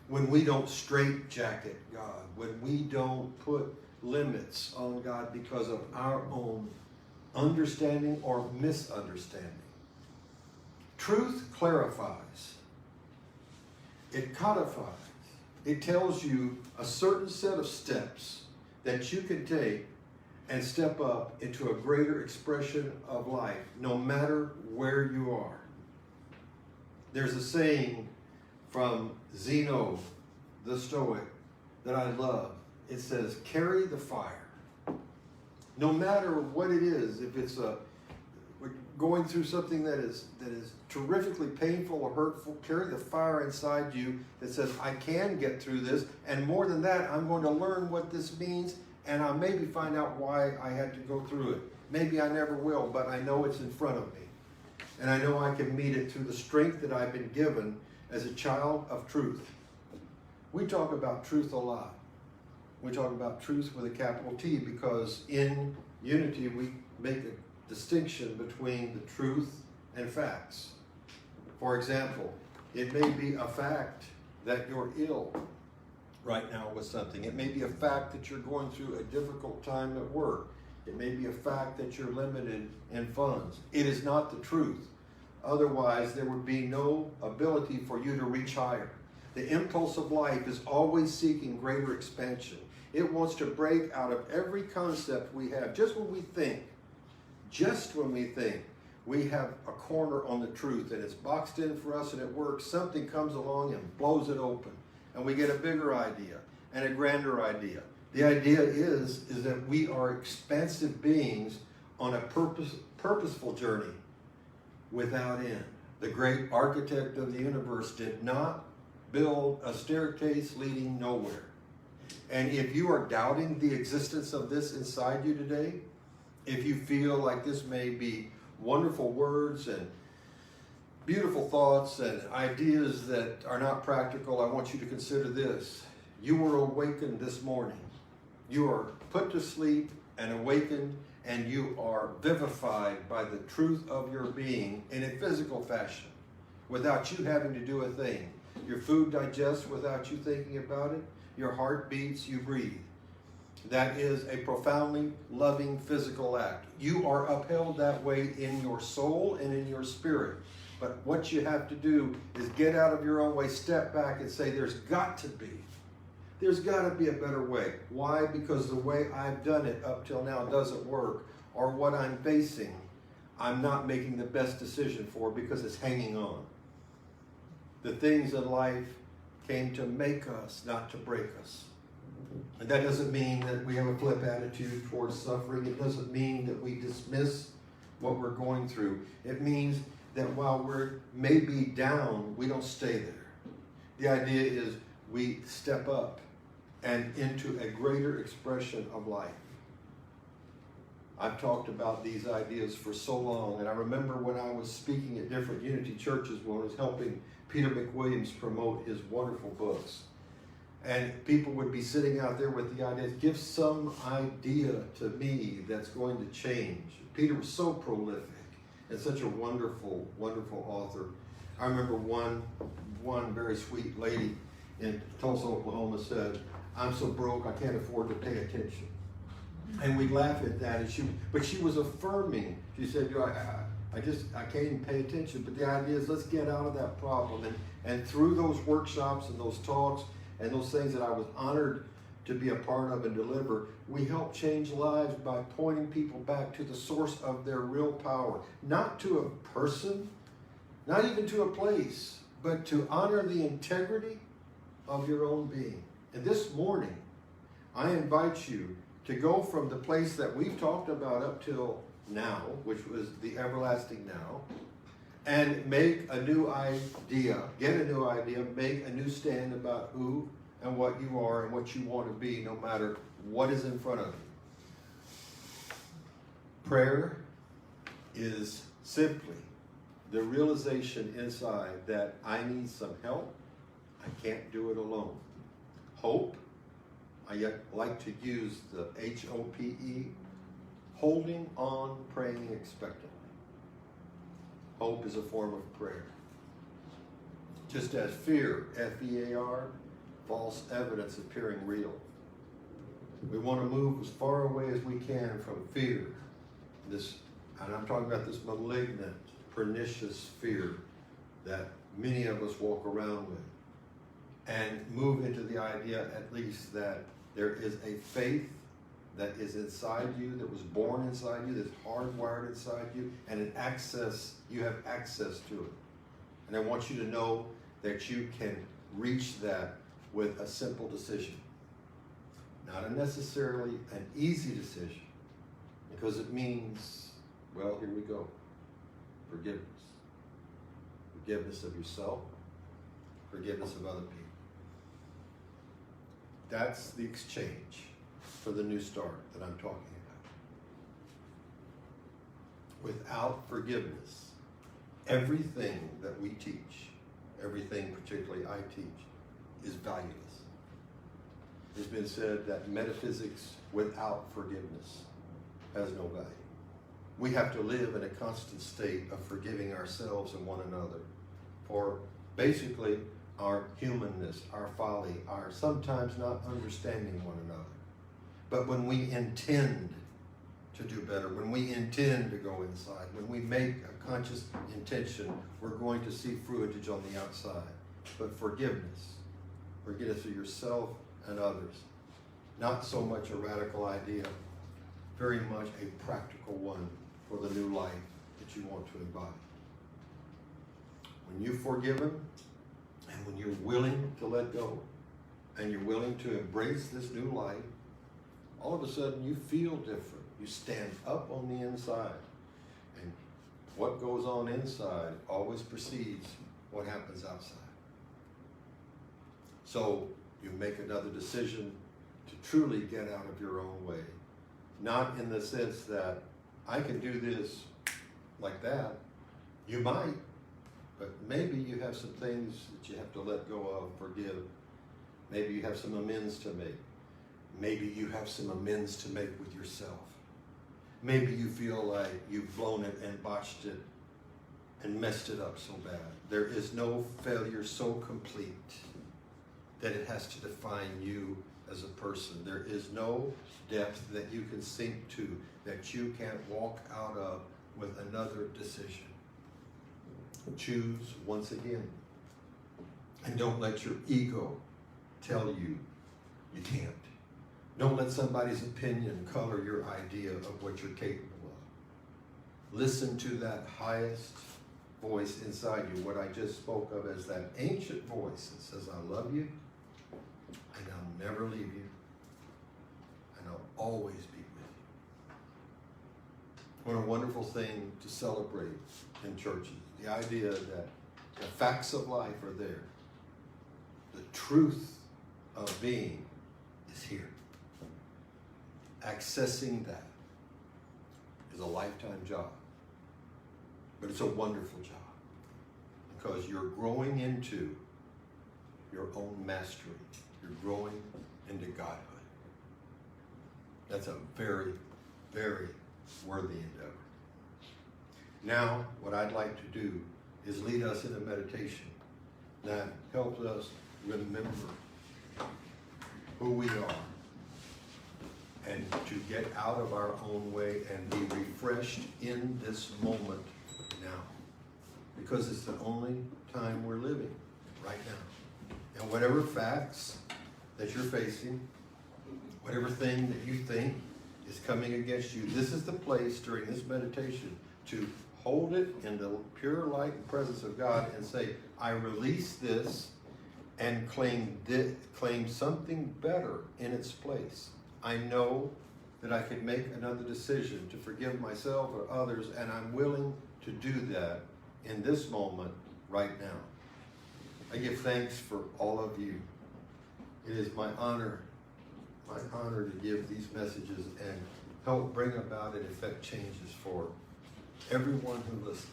A: When we don't straitjacket God, when we don't put limits on God because of our own understanding or misunderstanding. Truth clarifies. It codifies. It tells you a certain set of steps that you can take and step up into a greater expression of life, no matter where you are. There's a saying from Zeno, the Stoic, that I love. It says, carry the fire. No matter what it is, if it's we're going through something that is terrifically painful or hurtful, carry the fire inside you that says, I can get through this, and more than that, I'm going to learn what this means, and I'll maybe find out why I had to go through it. Maybe I never will, but I know it's in front of me. And I know I can meet it through the strength that I've been given as a child of truth. We talk about truth a lot. We talk about truth with a capital T because in Unity we make a distinction between the truth and facts. For example, it may be a fact that you're ill right now with something. It may be a fact that you're going through a difficult time at work. It may be a fact that you're limited in funds. It is not the truth. Otherwise, there would be no ability for you to reach higher. The impulse of life is always seeking greater expansion. It wants to break out of every concept we have. Just when we think, we have a corner on the truth and it's boxed in for us and it works, something comes along and blows it open. And we get a bigger idea and a grander idea. The idea is that we are expansive beings on a purposeful journey without end. The great architect of the universe did not build a staircase leading nowhere. And if you are doubting the existence of this inside you today, if you feel like this may be wonderful words and beautiful thoughts and ideas that are not practical, I want you to consider this. You were awakened this morning. You are put to sleep and awakened, and you are vivified by the truth of your being in a physical fashion without you having to do a thing. Your food digests without you thinking about it. Your heart beats, you breathe. That is a profoundly loving physical act. You are upheld that way in your soul and in your spirit. But what you have to do is get out of your own way, step back and say, there's got to be a better way. Why? Because the way I've done it up till now doesn't work. Or what I'm facing, I'm not making the best decision for because it's hanging on. The things in life came to make us, not to break us. And that doesn't mean that we have a flip attitude towards suffering. It doesn't mean that we dismiss what we're going through. It means that while we're maybe down, we don't stay there. The idea is we step up and into a greater expression of life. I've talked about these ideas for so long, and I remember when I was speaking at different Unity churches when I was helping Peter McWilliams promote his wonderful books. And people would be sitting out there with the idea, give some idea to me that's going to change. Peter was so prolific and such a wonderful, wonderful author. I remember one very sweet lady in Tulsa, Oklahoma said, I'm so broke I can't afford to pay attention. And we'd laugh at that, but she was affirming. She said, I can't even pay attention. But the idea is let's get out of that problem. And through those workshops and those talks and those things that I was honored to be a part of and deliver, we help change lives by pointing people back to the source of their real power. Not to a person, not even to a place, but to honor the integrity of your own being. And this morning, I invite you to go from the place that we've talked about up till now, which was the everlasting now, and make a new idea, get a new idea, make a new stand about who and what you are and what you want to be, no matter what is in front of you. Prayer is simply the realization inside that I need some help. I can't do it alone. Hope, I yet like to use the H-O-P-E, holding on, praying expectantly. Hope is a form of prayer. Just as fear, F-E-A-R, false evidence appearing real. We want to move as far away as we can from fear. And I'm talking about this malignant, pernicious fear that many of us walk around with. And move into the idea, at least, that there is a faith that is inside you, that was born inside you, that's hardwired inside you, and you have access to it. And I want you to know that you can reach that with a simple decision. Not necessarily an easy decision, because it means, well, here we go, forgiveness. Forgiveness of yourself, forgiveness of other people. That's the exchange for the new start that I'm talking about. Without forgiveness, everything that we teach, everything particularly I teach, is valueless. It's been said that metaphysics without forgiveness has no value. We have to live in a constant state of forgiving ourselves and one another for basically our humanness, our folly, our sometimes not understanding one another. But when we intend to do better, when we intend to go inside, when we make a conscious intention, we're going to see fruitage on the outside. But forgiveness of yourself and others, not so much a radical idea, very much a practical one for the new life that you want to embody. When you've forgiven, and when you're willing to let go, and you're willing to embrace this new life, all of a sudden you feel different. You stand up on the inside. And what goes on inside always precedes what happens outside. So you make another decision to truly get out of your own way. Not in the sense that I can do this like that. You might, but maybe you have some things that you have to let go of, forgive. Maybe you have some amends to make. Maybe you have some amends to make with yourself. Maybe you feel like you've blown it and botched it and messed it up so bad. There is no failure so complete that it has to define you as a person. There is no depth that you can sink to that you can't walk out of with another decision. Choose once again. And don't let your ego tell you you can't. Don't let somebody's opinion color your idea of what you're capable of. Listen to that highest voice inside you, what I just spoke of as that ancient voice that says, I love you, and I'll never leave you, and I'll always be with you. What a wonderful thing to celebrate in churches. The idea that the facts of life are there. The truth of being is here. Accessing that is a lifetime job. But it's a wonderful job because you're growing into your own mastery. You're growing into godhood. That's a very, very worthy endeavor. Now, what I'd like to do is lead us in a meditation that helps us remember who we are and to get out of our own way and be refreshed in this moment now. Because it's the only time we're living right now. And whatever facts that you're facing, whatever thing that you think is coming against you, this is the place during this meditation to hold it in the pure light and presence of God and say, I release this and claim something better in its place. I know that I could make another decision to forgive myself or others, and I'm willing to do that in this moment right now. I give thanks for all of you. It is my honor to give these messages and help bring about and effect changes for everyone who listens.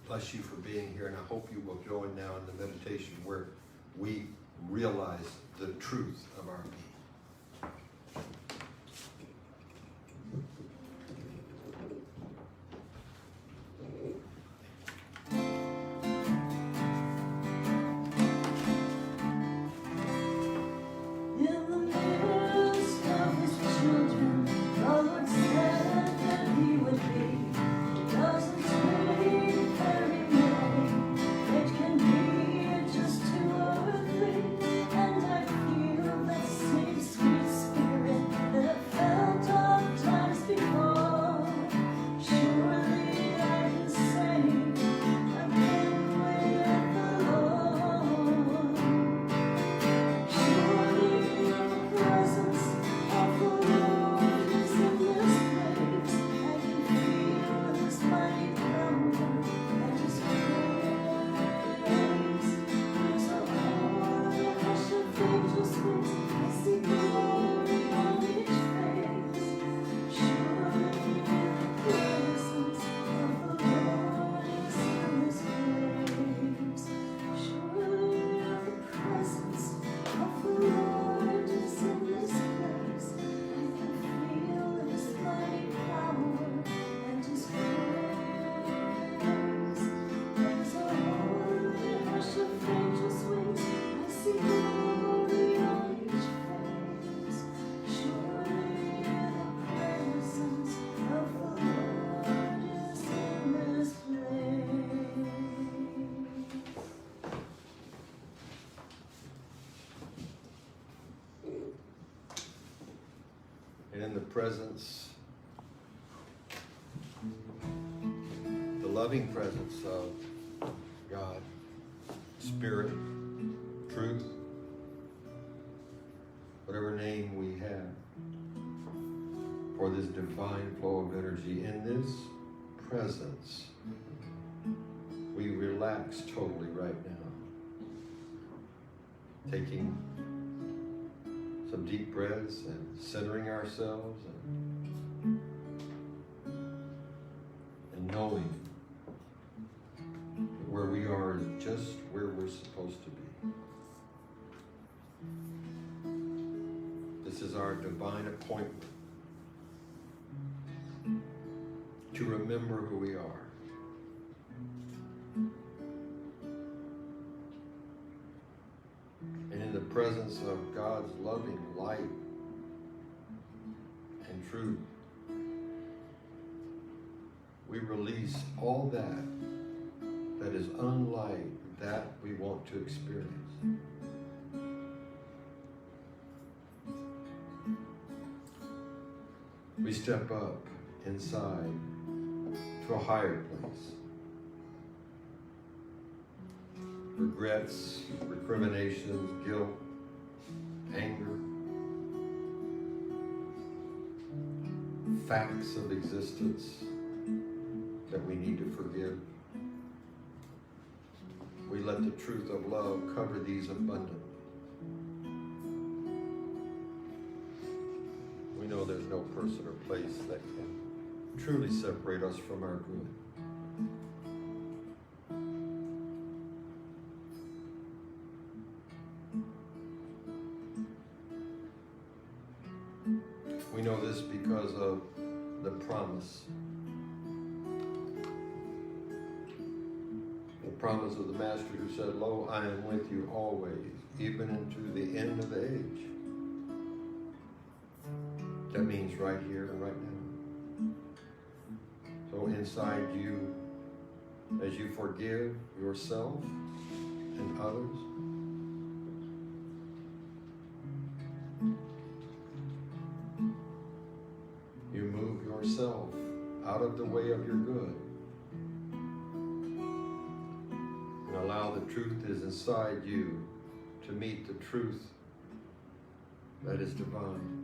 A: Bless you for being here, and I hope you will join now in the meditation where we realize the truth of our being.
C: In the midst of his children, the Lord said that he would be. It doesn't take very many. It can be just 2 or 3, and I feel that same
A: And in the presence, the loving presence of God, Spirit, truth, whatever name we have for this divine flow of energy, in this presence, we relax totally right now. Taking some deep breaths and centering ourselves and knowing that where we are is just where we're supposed to be. This is our divine appointment to remember who we are. And in the presence of God's loving light and truth, we release all that is unlike that we want to experience. We step up inside to a higher place. Regrets, recriminations, guilt, anger, facts of existence that we need to forgive. We let the truth of love cover these abundantly. We know there's no person or place that can truly separate us from our good. We know this because of the promise. The promise of the Master who said, "Lo, I am with you always, even into the end of the age." That means right here and right now. So inside you, as you forgive yourself and others, you move yourself out of the way of your good and allow the truth that is inside you to meet the truth that is divine.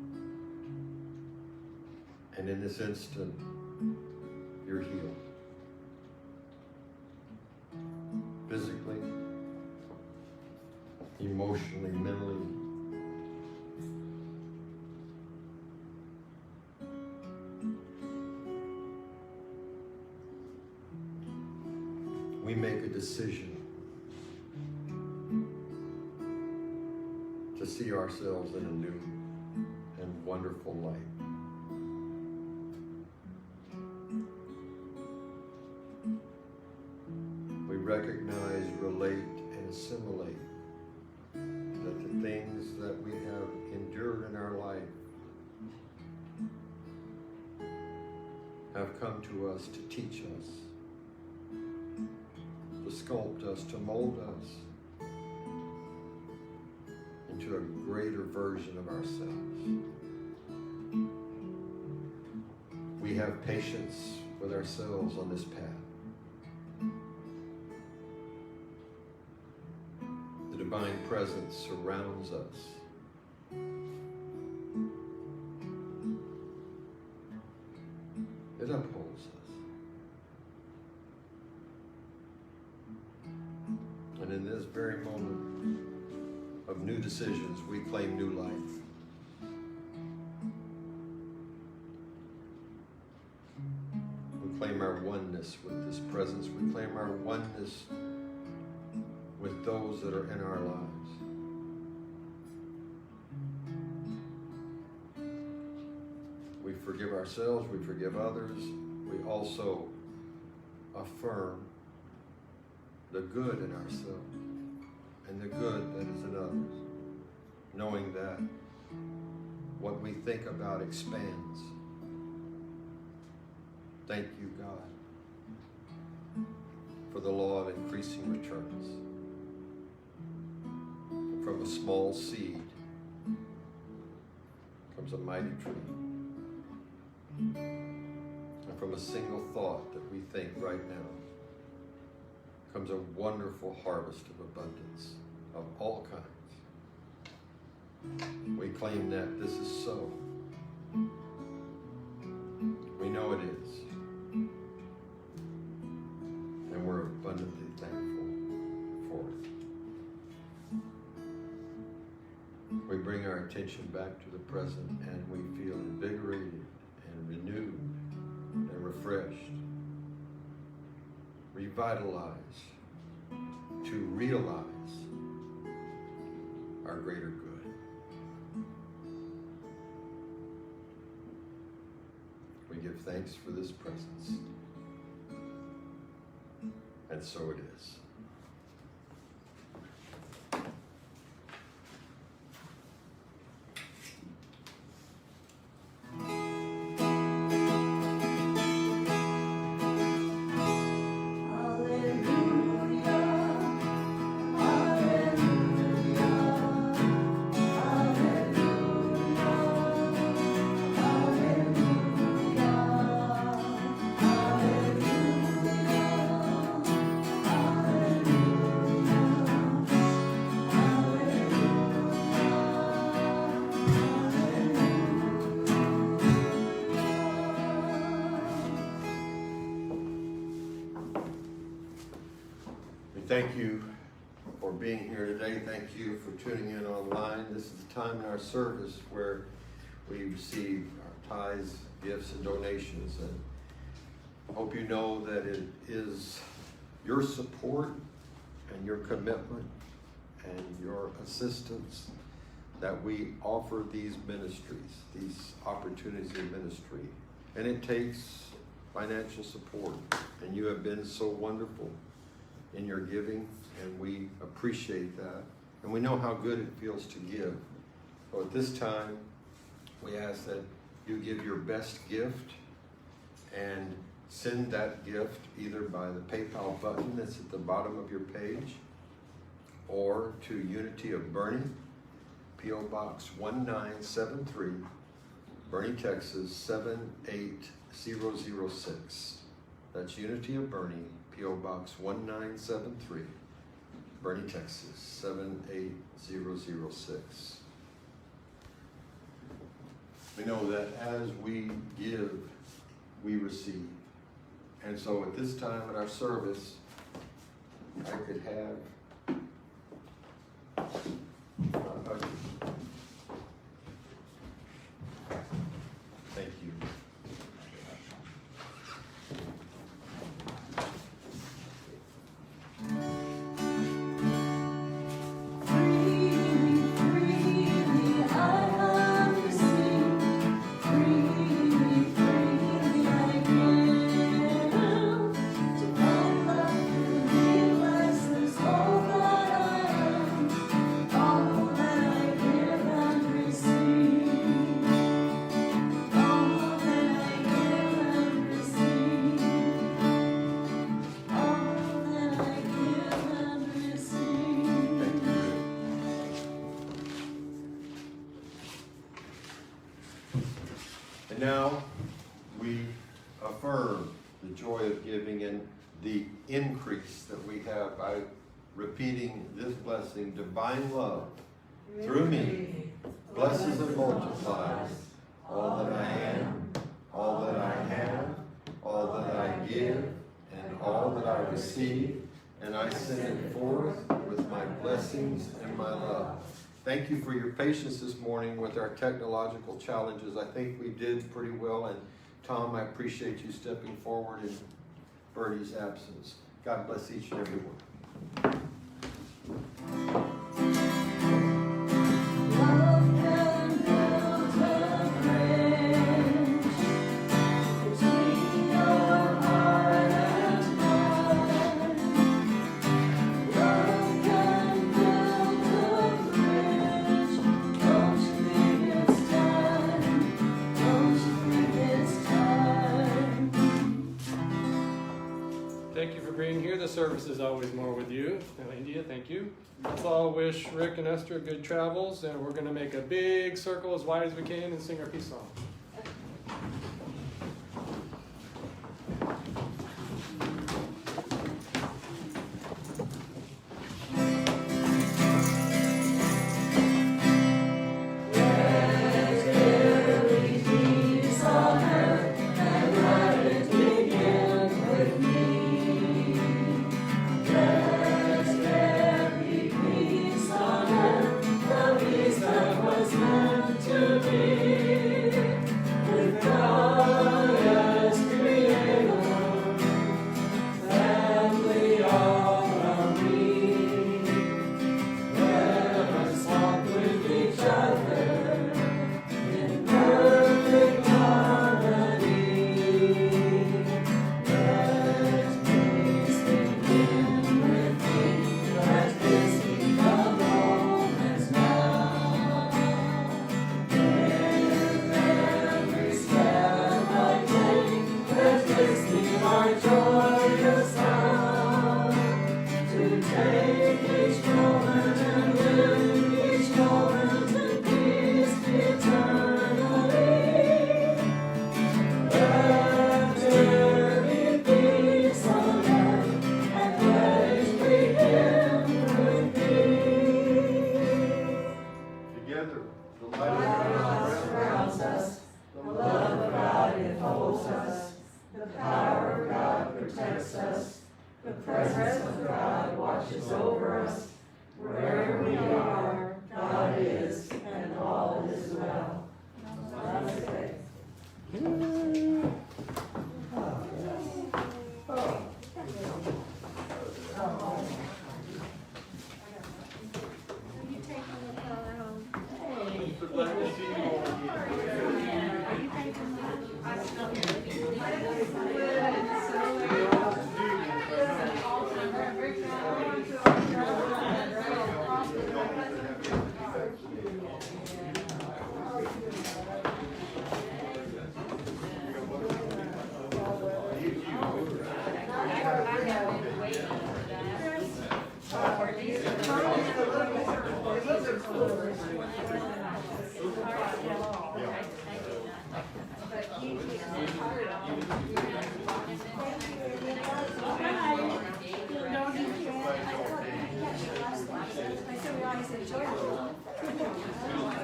A: And in this instant, you're healed. Physically, emotionally, mentally. We make a decision to see ourselves in a new and wonderful light. We recognize, relate, and assimilate that the things that we have endured in our life have come to us to teach us, to sculpt us, to mold us into a greater version of ourselves. We have patience with ourselves on this path. The divine presence surrounds us. It upholds us. And in this very moment of new decisions, we claim new life. We claim our oneness with this presence. We claim our oneness with those that are in our lives. We forgive ourselves, we forgive others. We also affirm the good in ourselves and the good that is in others, knowing that what we think about expands. Thank you, God, for the law of increasing returns. From a small seed comes a mighty tree. And from a single thought that we think right now comes a wonderful harvest of abundance of all kinds. We claim that this is so. We know it is. And we're abundantly thankful for it. We bring our attention back to the present and we feel invigorated and renewed and refreshed, revitalized to realize our greater good. We give thanks for this presence. And so it is. Thank you for being here today. Thank you for tuning in online. This is the time in our service where we receive our tithes, gifts, and donations. And I hope you know that it is your support and your commitment and your assistance that we offer these ministries, these opportunities of ministry. And it takes financial support. And you have been so wonderful in your giving, and we appreciate that. And we know how good it feels to give. So at this time, we ask that you give your best gift and send that gift either by the PayPal button that's at the bottom of your page or to Unity of Boerne, P.O. Box 1973, Boerne, Texas 78006. That's Unity of Boerne, P.O. Box 1973, Boerne, Texas 78006. We know that as we give, we receive. And so at this time in our service, I could have thank you. Now we affirm the joy of giving and the increase that we have by repeating this blessing. Divine love through me blesses and multiplies all that I am, all that I have, all that I give, and all that I receive, and I send it forth with my blessings and my love. Thank you for your patience this morning with our technological challenges. I think we did pretty well, and Tom, I appreciate you stepping forward in Bertie's absence. God bless each and every one.
C: Love can build a bridge between your heart and mine. Love can build a bridge. Don't you think it's time? Don't you think it's time?
B: Thank you for being here. The service is always more with you. India, thank you. Let's all wish Rick and Esther good travels, and we're going to make a big circle as wide as we can and sing our peace song.
A: together. The
C: light of God surrounds us, the love of God enfolds us, the power of God protects us, the presence of God watches over us. Wherever we are, God is, and all is well. Namaste.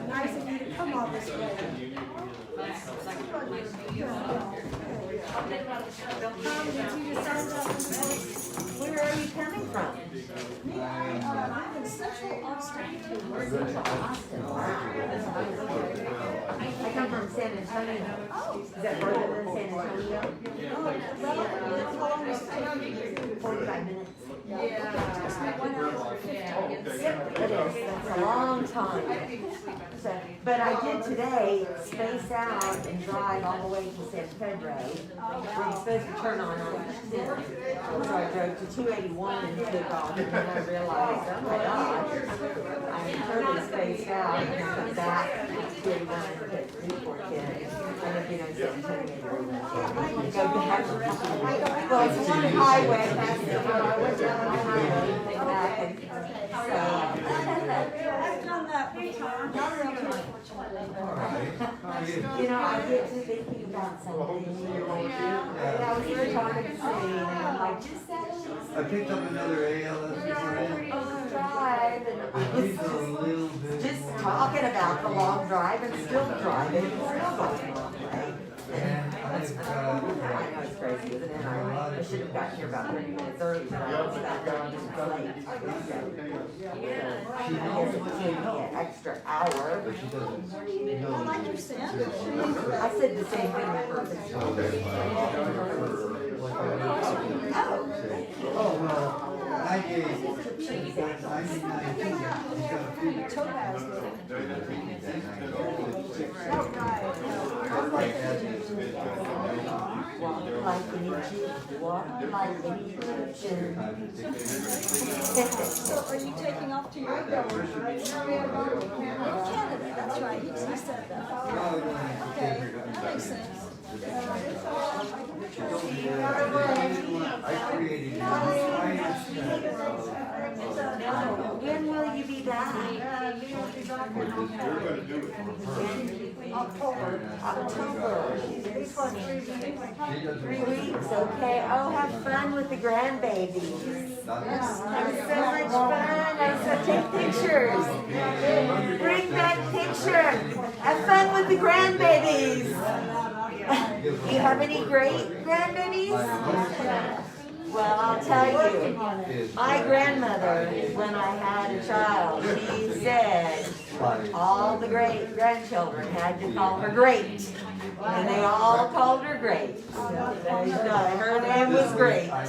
J: Nice of you to come all this way.
H: Where are you coming from?
J: I'm in Central Austin.
H: Austin. I come from San Antonio. Is that further than San Antonio? 45 minutes. Yep, it is. That's a long time. So, but I did today space out and drive all the way to San Pedro. We're supposed to turn on 10. So I drove to 281 and took off, and then I realized, oh my gosh, I'm totally spaced out, and I come back to 281 and hit Newport kid. And if you know San Antonio, you go back. Well, it's one highway, that's the I went down the highway and came back, and
J: I've done that before. Not real much.
H: you know, I get to thinking about something, and I was here talking to Shane, and I'm like, just that
I: I picked up another ALS before.
H: drive, and
I: It's a little bit
H: just
I: more.
H: talking about the long drive and still driving, and still going the long way.
I: And
H: I know it's crazy, isn't it? I should have gotten here about 30 minutes early, but I was about 30 minutes late. I guess it took me an extra hour.
I: But she doesn't
J: I
I: know.
J: like your sand.
H: I said the same thing to her.
I: Oh, well, I gave 99.
J: Topaz.
H: Walk like an Egyptian, walk like an Egyptian.
J: So are you taking off to Europe? Canada, that's right, he said that. Okay, that makes sense.
I: I created the
H: When will you be back? October. 3 weeks, okay. Oh, have fun with the grandbabies. That was so much fun. So take pictures. Bring back picture. Have fun with the grandbabies. Do you have any great grandbabies? Well, I'll tell you, my grandmother, when I had a child, she said all the great grandchildren had to call her great. And they all called her great. So there you go. Her name was Great.
K: I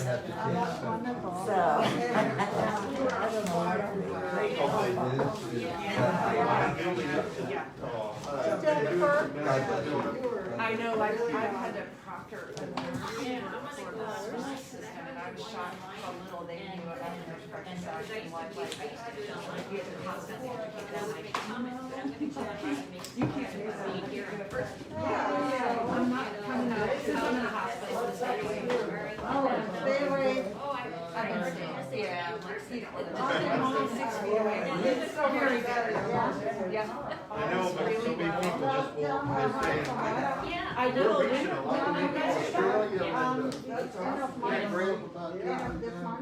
K: know, I've had to proctor a nurse system, and I was shocked how little they knew about nurse practice and what, like, you have to constantly educate them, like, you can't do that here in the first. Yeah, I'm not coming out, I'm in a hospital this anyway. I understand, yeah, you know, 6 feet away. It's very bad.
J: Yeah.
A: I know, but so many people just won't miss it.
J: I know.
A: We're reaching a lot of people in Australia and,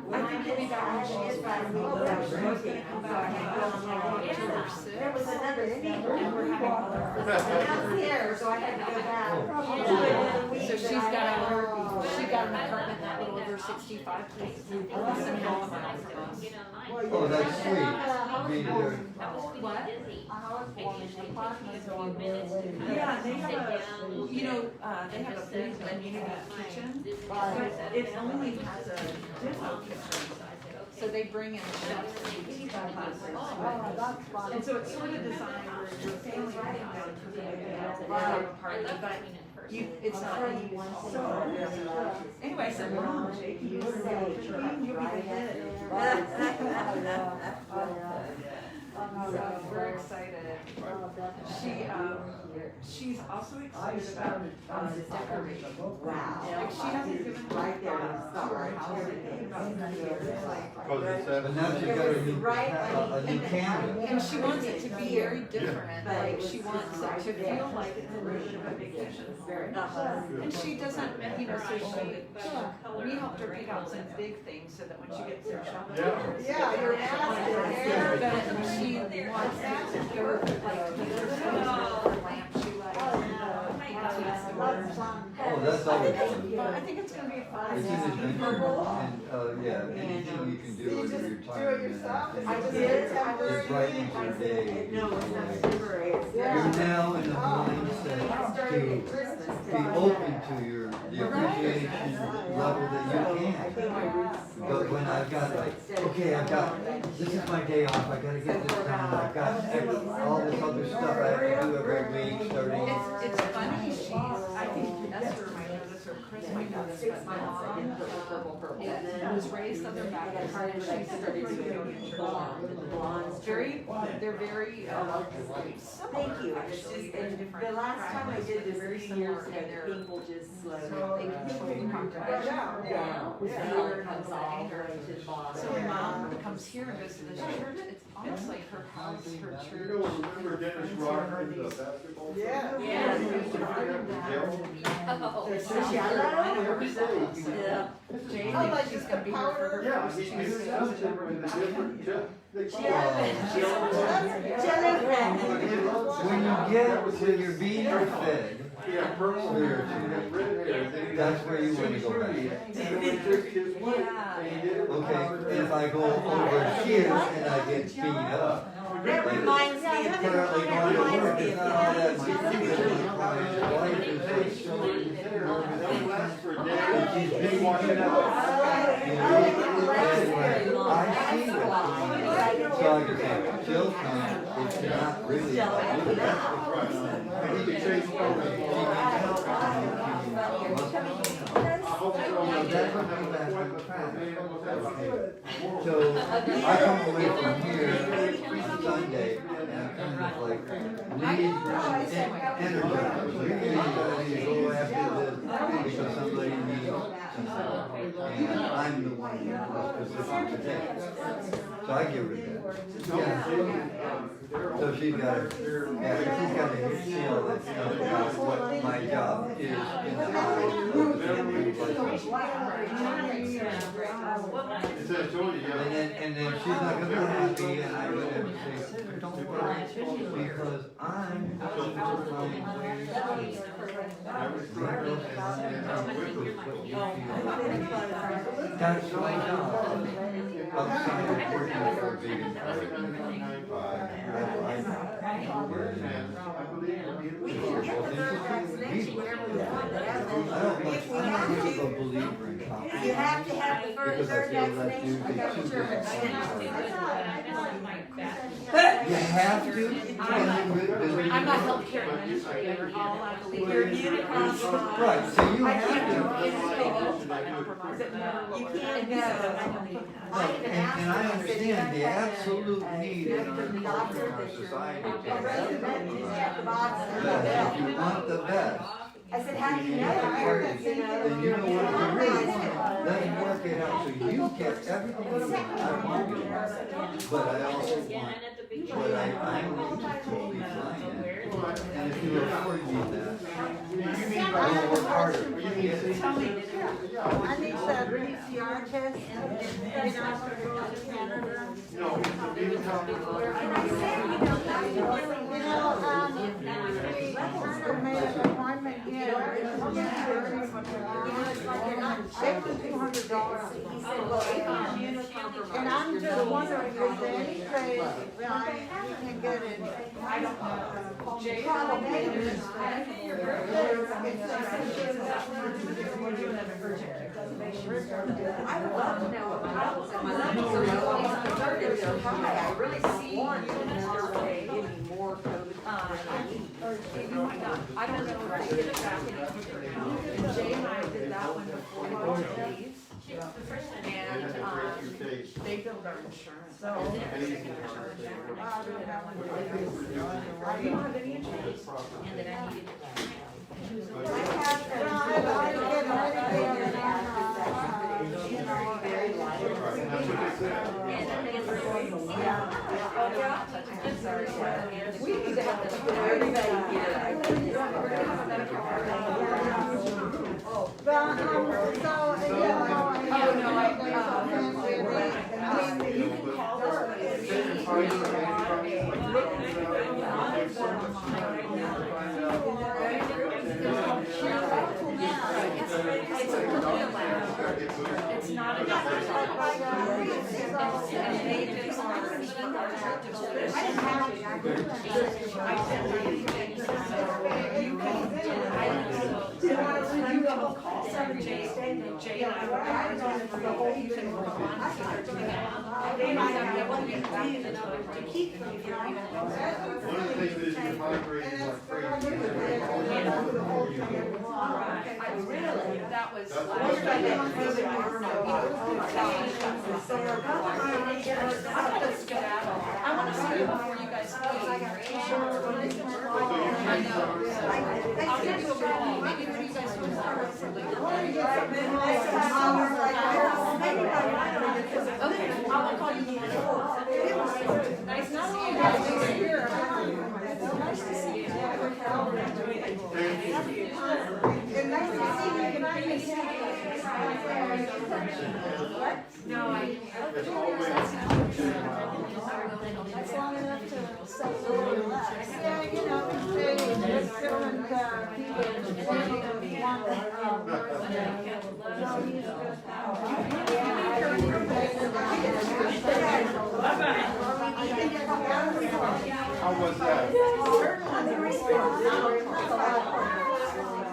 J: I think we'll be back when she's back. We're gonna come back and go on October 6th.
H: There was another
J: And we're having all our
H: I was here, so I had to go back.
J: So she's got an apartment that little over 65 places. Less than half a mile from us.
I: Oh, that's sweet. Be there.
J: What?
K: Yeah, they have they have a big community kitchen, but it only has a demo kitchen. So they bring in chefs and eat classes. And so it's sort of designed where your family can come down to the party, but it's not easy. So, anyway, I said, Mom, Jake, you'll be the head. So we're excited. She's also excited about decorating.
H: Wow.
K: Like she hasn't given
H: Right there,
K: to
H: stop.
K: her house in about 3 years.
A: because it's
I: But now she's got a new camera.
K: And she wants it to be very different, like she wants it to feel like it's a little bit of a vacation. And she doesn't, so we helped her pick out some big things so that when she gets there, she'll.
D: Yeah, your mask is there.
K: But she wants that to go like to the lamp she likes.
I: Oh, that's always fun.
K: But I think it's gonna be fun.
I: It's an adventure, and, yeah, anything you can do
D: You
I: in
D: just
I: your
D: do it
I: retirement,
D: yourself?
I: I
H: I
I: think
H: did,
I: it
H: I was.
I: brightens your day.
H: No, it's not temporary, it's.
I: You're now in the mindset to be open to the appreciation level that you can. But when I've got this is my day off, I gotta get this done, I've got all this other stuff I have to do every week, starting.
K: It's funny, I think Esther might know this, or Chris might know this, but my mom was raised on their back and she's a Union church. They're very,
H: Thank you. It's just,
K: actually, they're
H: and
K: different.
H: the last time I did this
K: Very
H: 3 years
K: similar,
H: ago,
K: and
H: people just slowed
K: So
H: down.
K: they control the congregation.
H: Down. Fear comes all the way to the bottom.
K: So mom comes here and goes to this church, it's honestly her house, her church.
A: You know, remember Dennis Rodman, the basketball player?
D: Yeah.
A: He used to bring up the gel.
H: Yeah.
K: Jane
D: Oh, like
K: thinks she's
D: just
K: gonna
D: the
K: be here for her
D: powder?
A: Yeah,
K: first
A: he
K: two
A: used
K: years.
A: to with a different gel. They call it.
I: When you get, when you're being fed,
A: Yeah, purple hair, she had red hair.
I: that's where you want to go back.
A: And it was just his way. And he did it with
I: Okay,
A: powder.
I: if I go over here and I get beat up,
H: That reminds me of,
I: currently
H: that
I: going to
H: reminds
I: work,
H: me
I: it's
H: of.
I: not all that much different. Life is like short.
A: That lasts for days.
I: She's
A: He
I: been
A: washed it out.
I: I see what so I can say, Jill's time, it's not really about you.
A: And he could change clothes.
I: So I come away from here Sunday and I'm kind of like energized. You're going to go after this because somebody needs something. And I'm the one in this position today. So I give her that. Yeah. So she's got a new skill that's about what my job is in the and then she's not gonna be happy and I'm gonna say, don't worry, because I'm that's my job. Outside of working for a vegan party.
H: We can get the third vaccination whenever we want, but
I: I'm not much of a believer in
H: if you
I: confidence.
H: have to have the
I: Because I
H: third
I: feel that
H: vaccination,
I: you
H: I got
I: can
H: insurance.
I: You have to.
J: I'm not healthcare administrator, all I believe.
H: You're immunocompromised.
I: Right, so you have to.
H: You can't go.
I: Right, and I understand the absolute need in our society.
H: Just check the box.
I: That if you want the best,
H: I said, how do you know?
I: then you know what, you really want, let me work it out so you get everything that I want. But I also want But I'm going to totally fine. And if you afford me that, I will work harder.
D: I need that PCR test, you know, to go to Canada. And I said, you don't have to do, we kind of made an appointment here. It's like $8,200. He said, well, and I'm just wondering, is there any trade that I can get in? I don't know.
J: I would love to know what my levels and my levels are low. They're so high. I really see you give me more COVID time than I need. You might not, I don't know if I did it back in April. Jay and I did that one before we went to leave. And, they billed our insurance. So. I don't have any insurance. And then I needed. We need to have this for everybody here. You can call this it's not a Jay and I were the whole you can work on they might not be able to get back to keep them if you're even
A: One of the things is your heart rate is like crazy.
J: Really? That was.
A: That's
J: I want to see you before you guys leave. I know. I'll get to a call. Maybe when you guys first start. Okay, I'll call you. Nice to see you. Nice to see you. No,
A: It's always.
D: That's long enough to say a little relax. Yeah, you know, they just feeling, people want
A: How was that?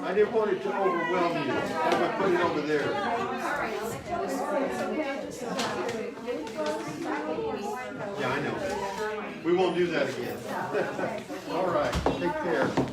A: I didn't want it to overwhelm you. I would put it over there. Yeah, I know. We won't do that again. All right, take care.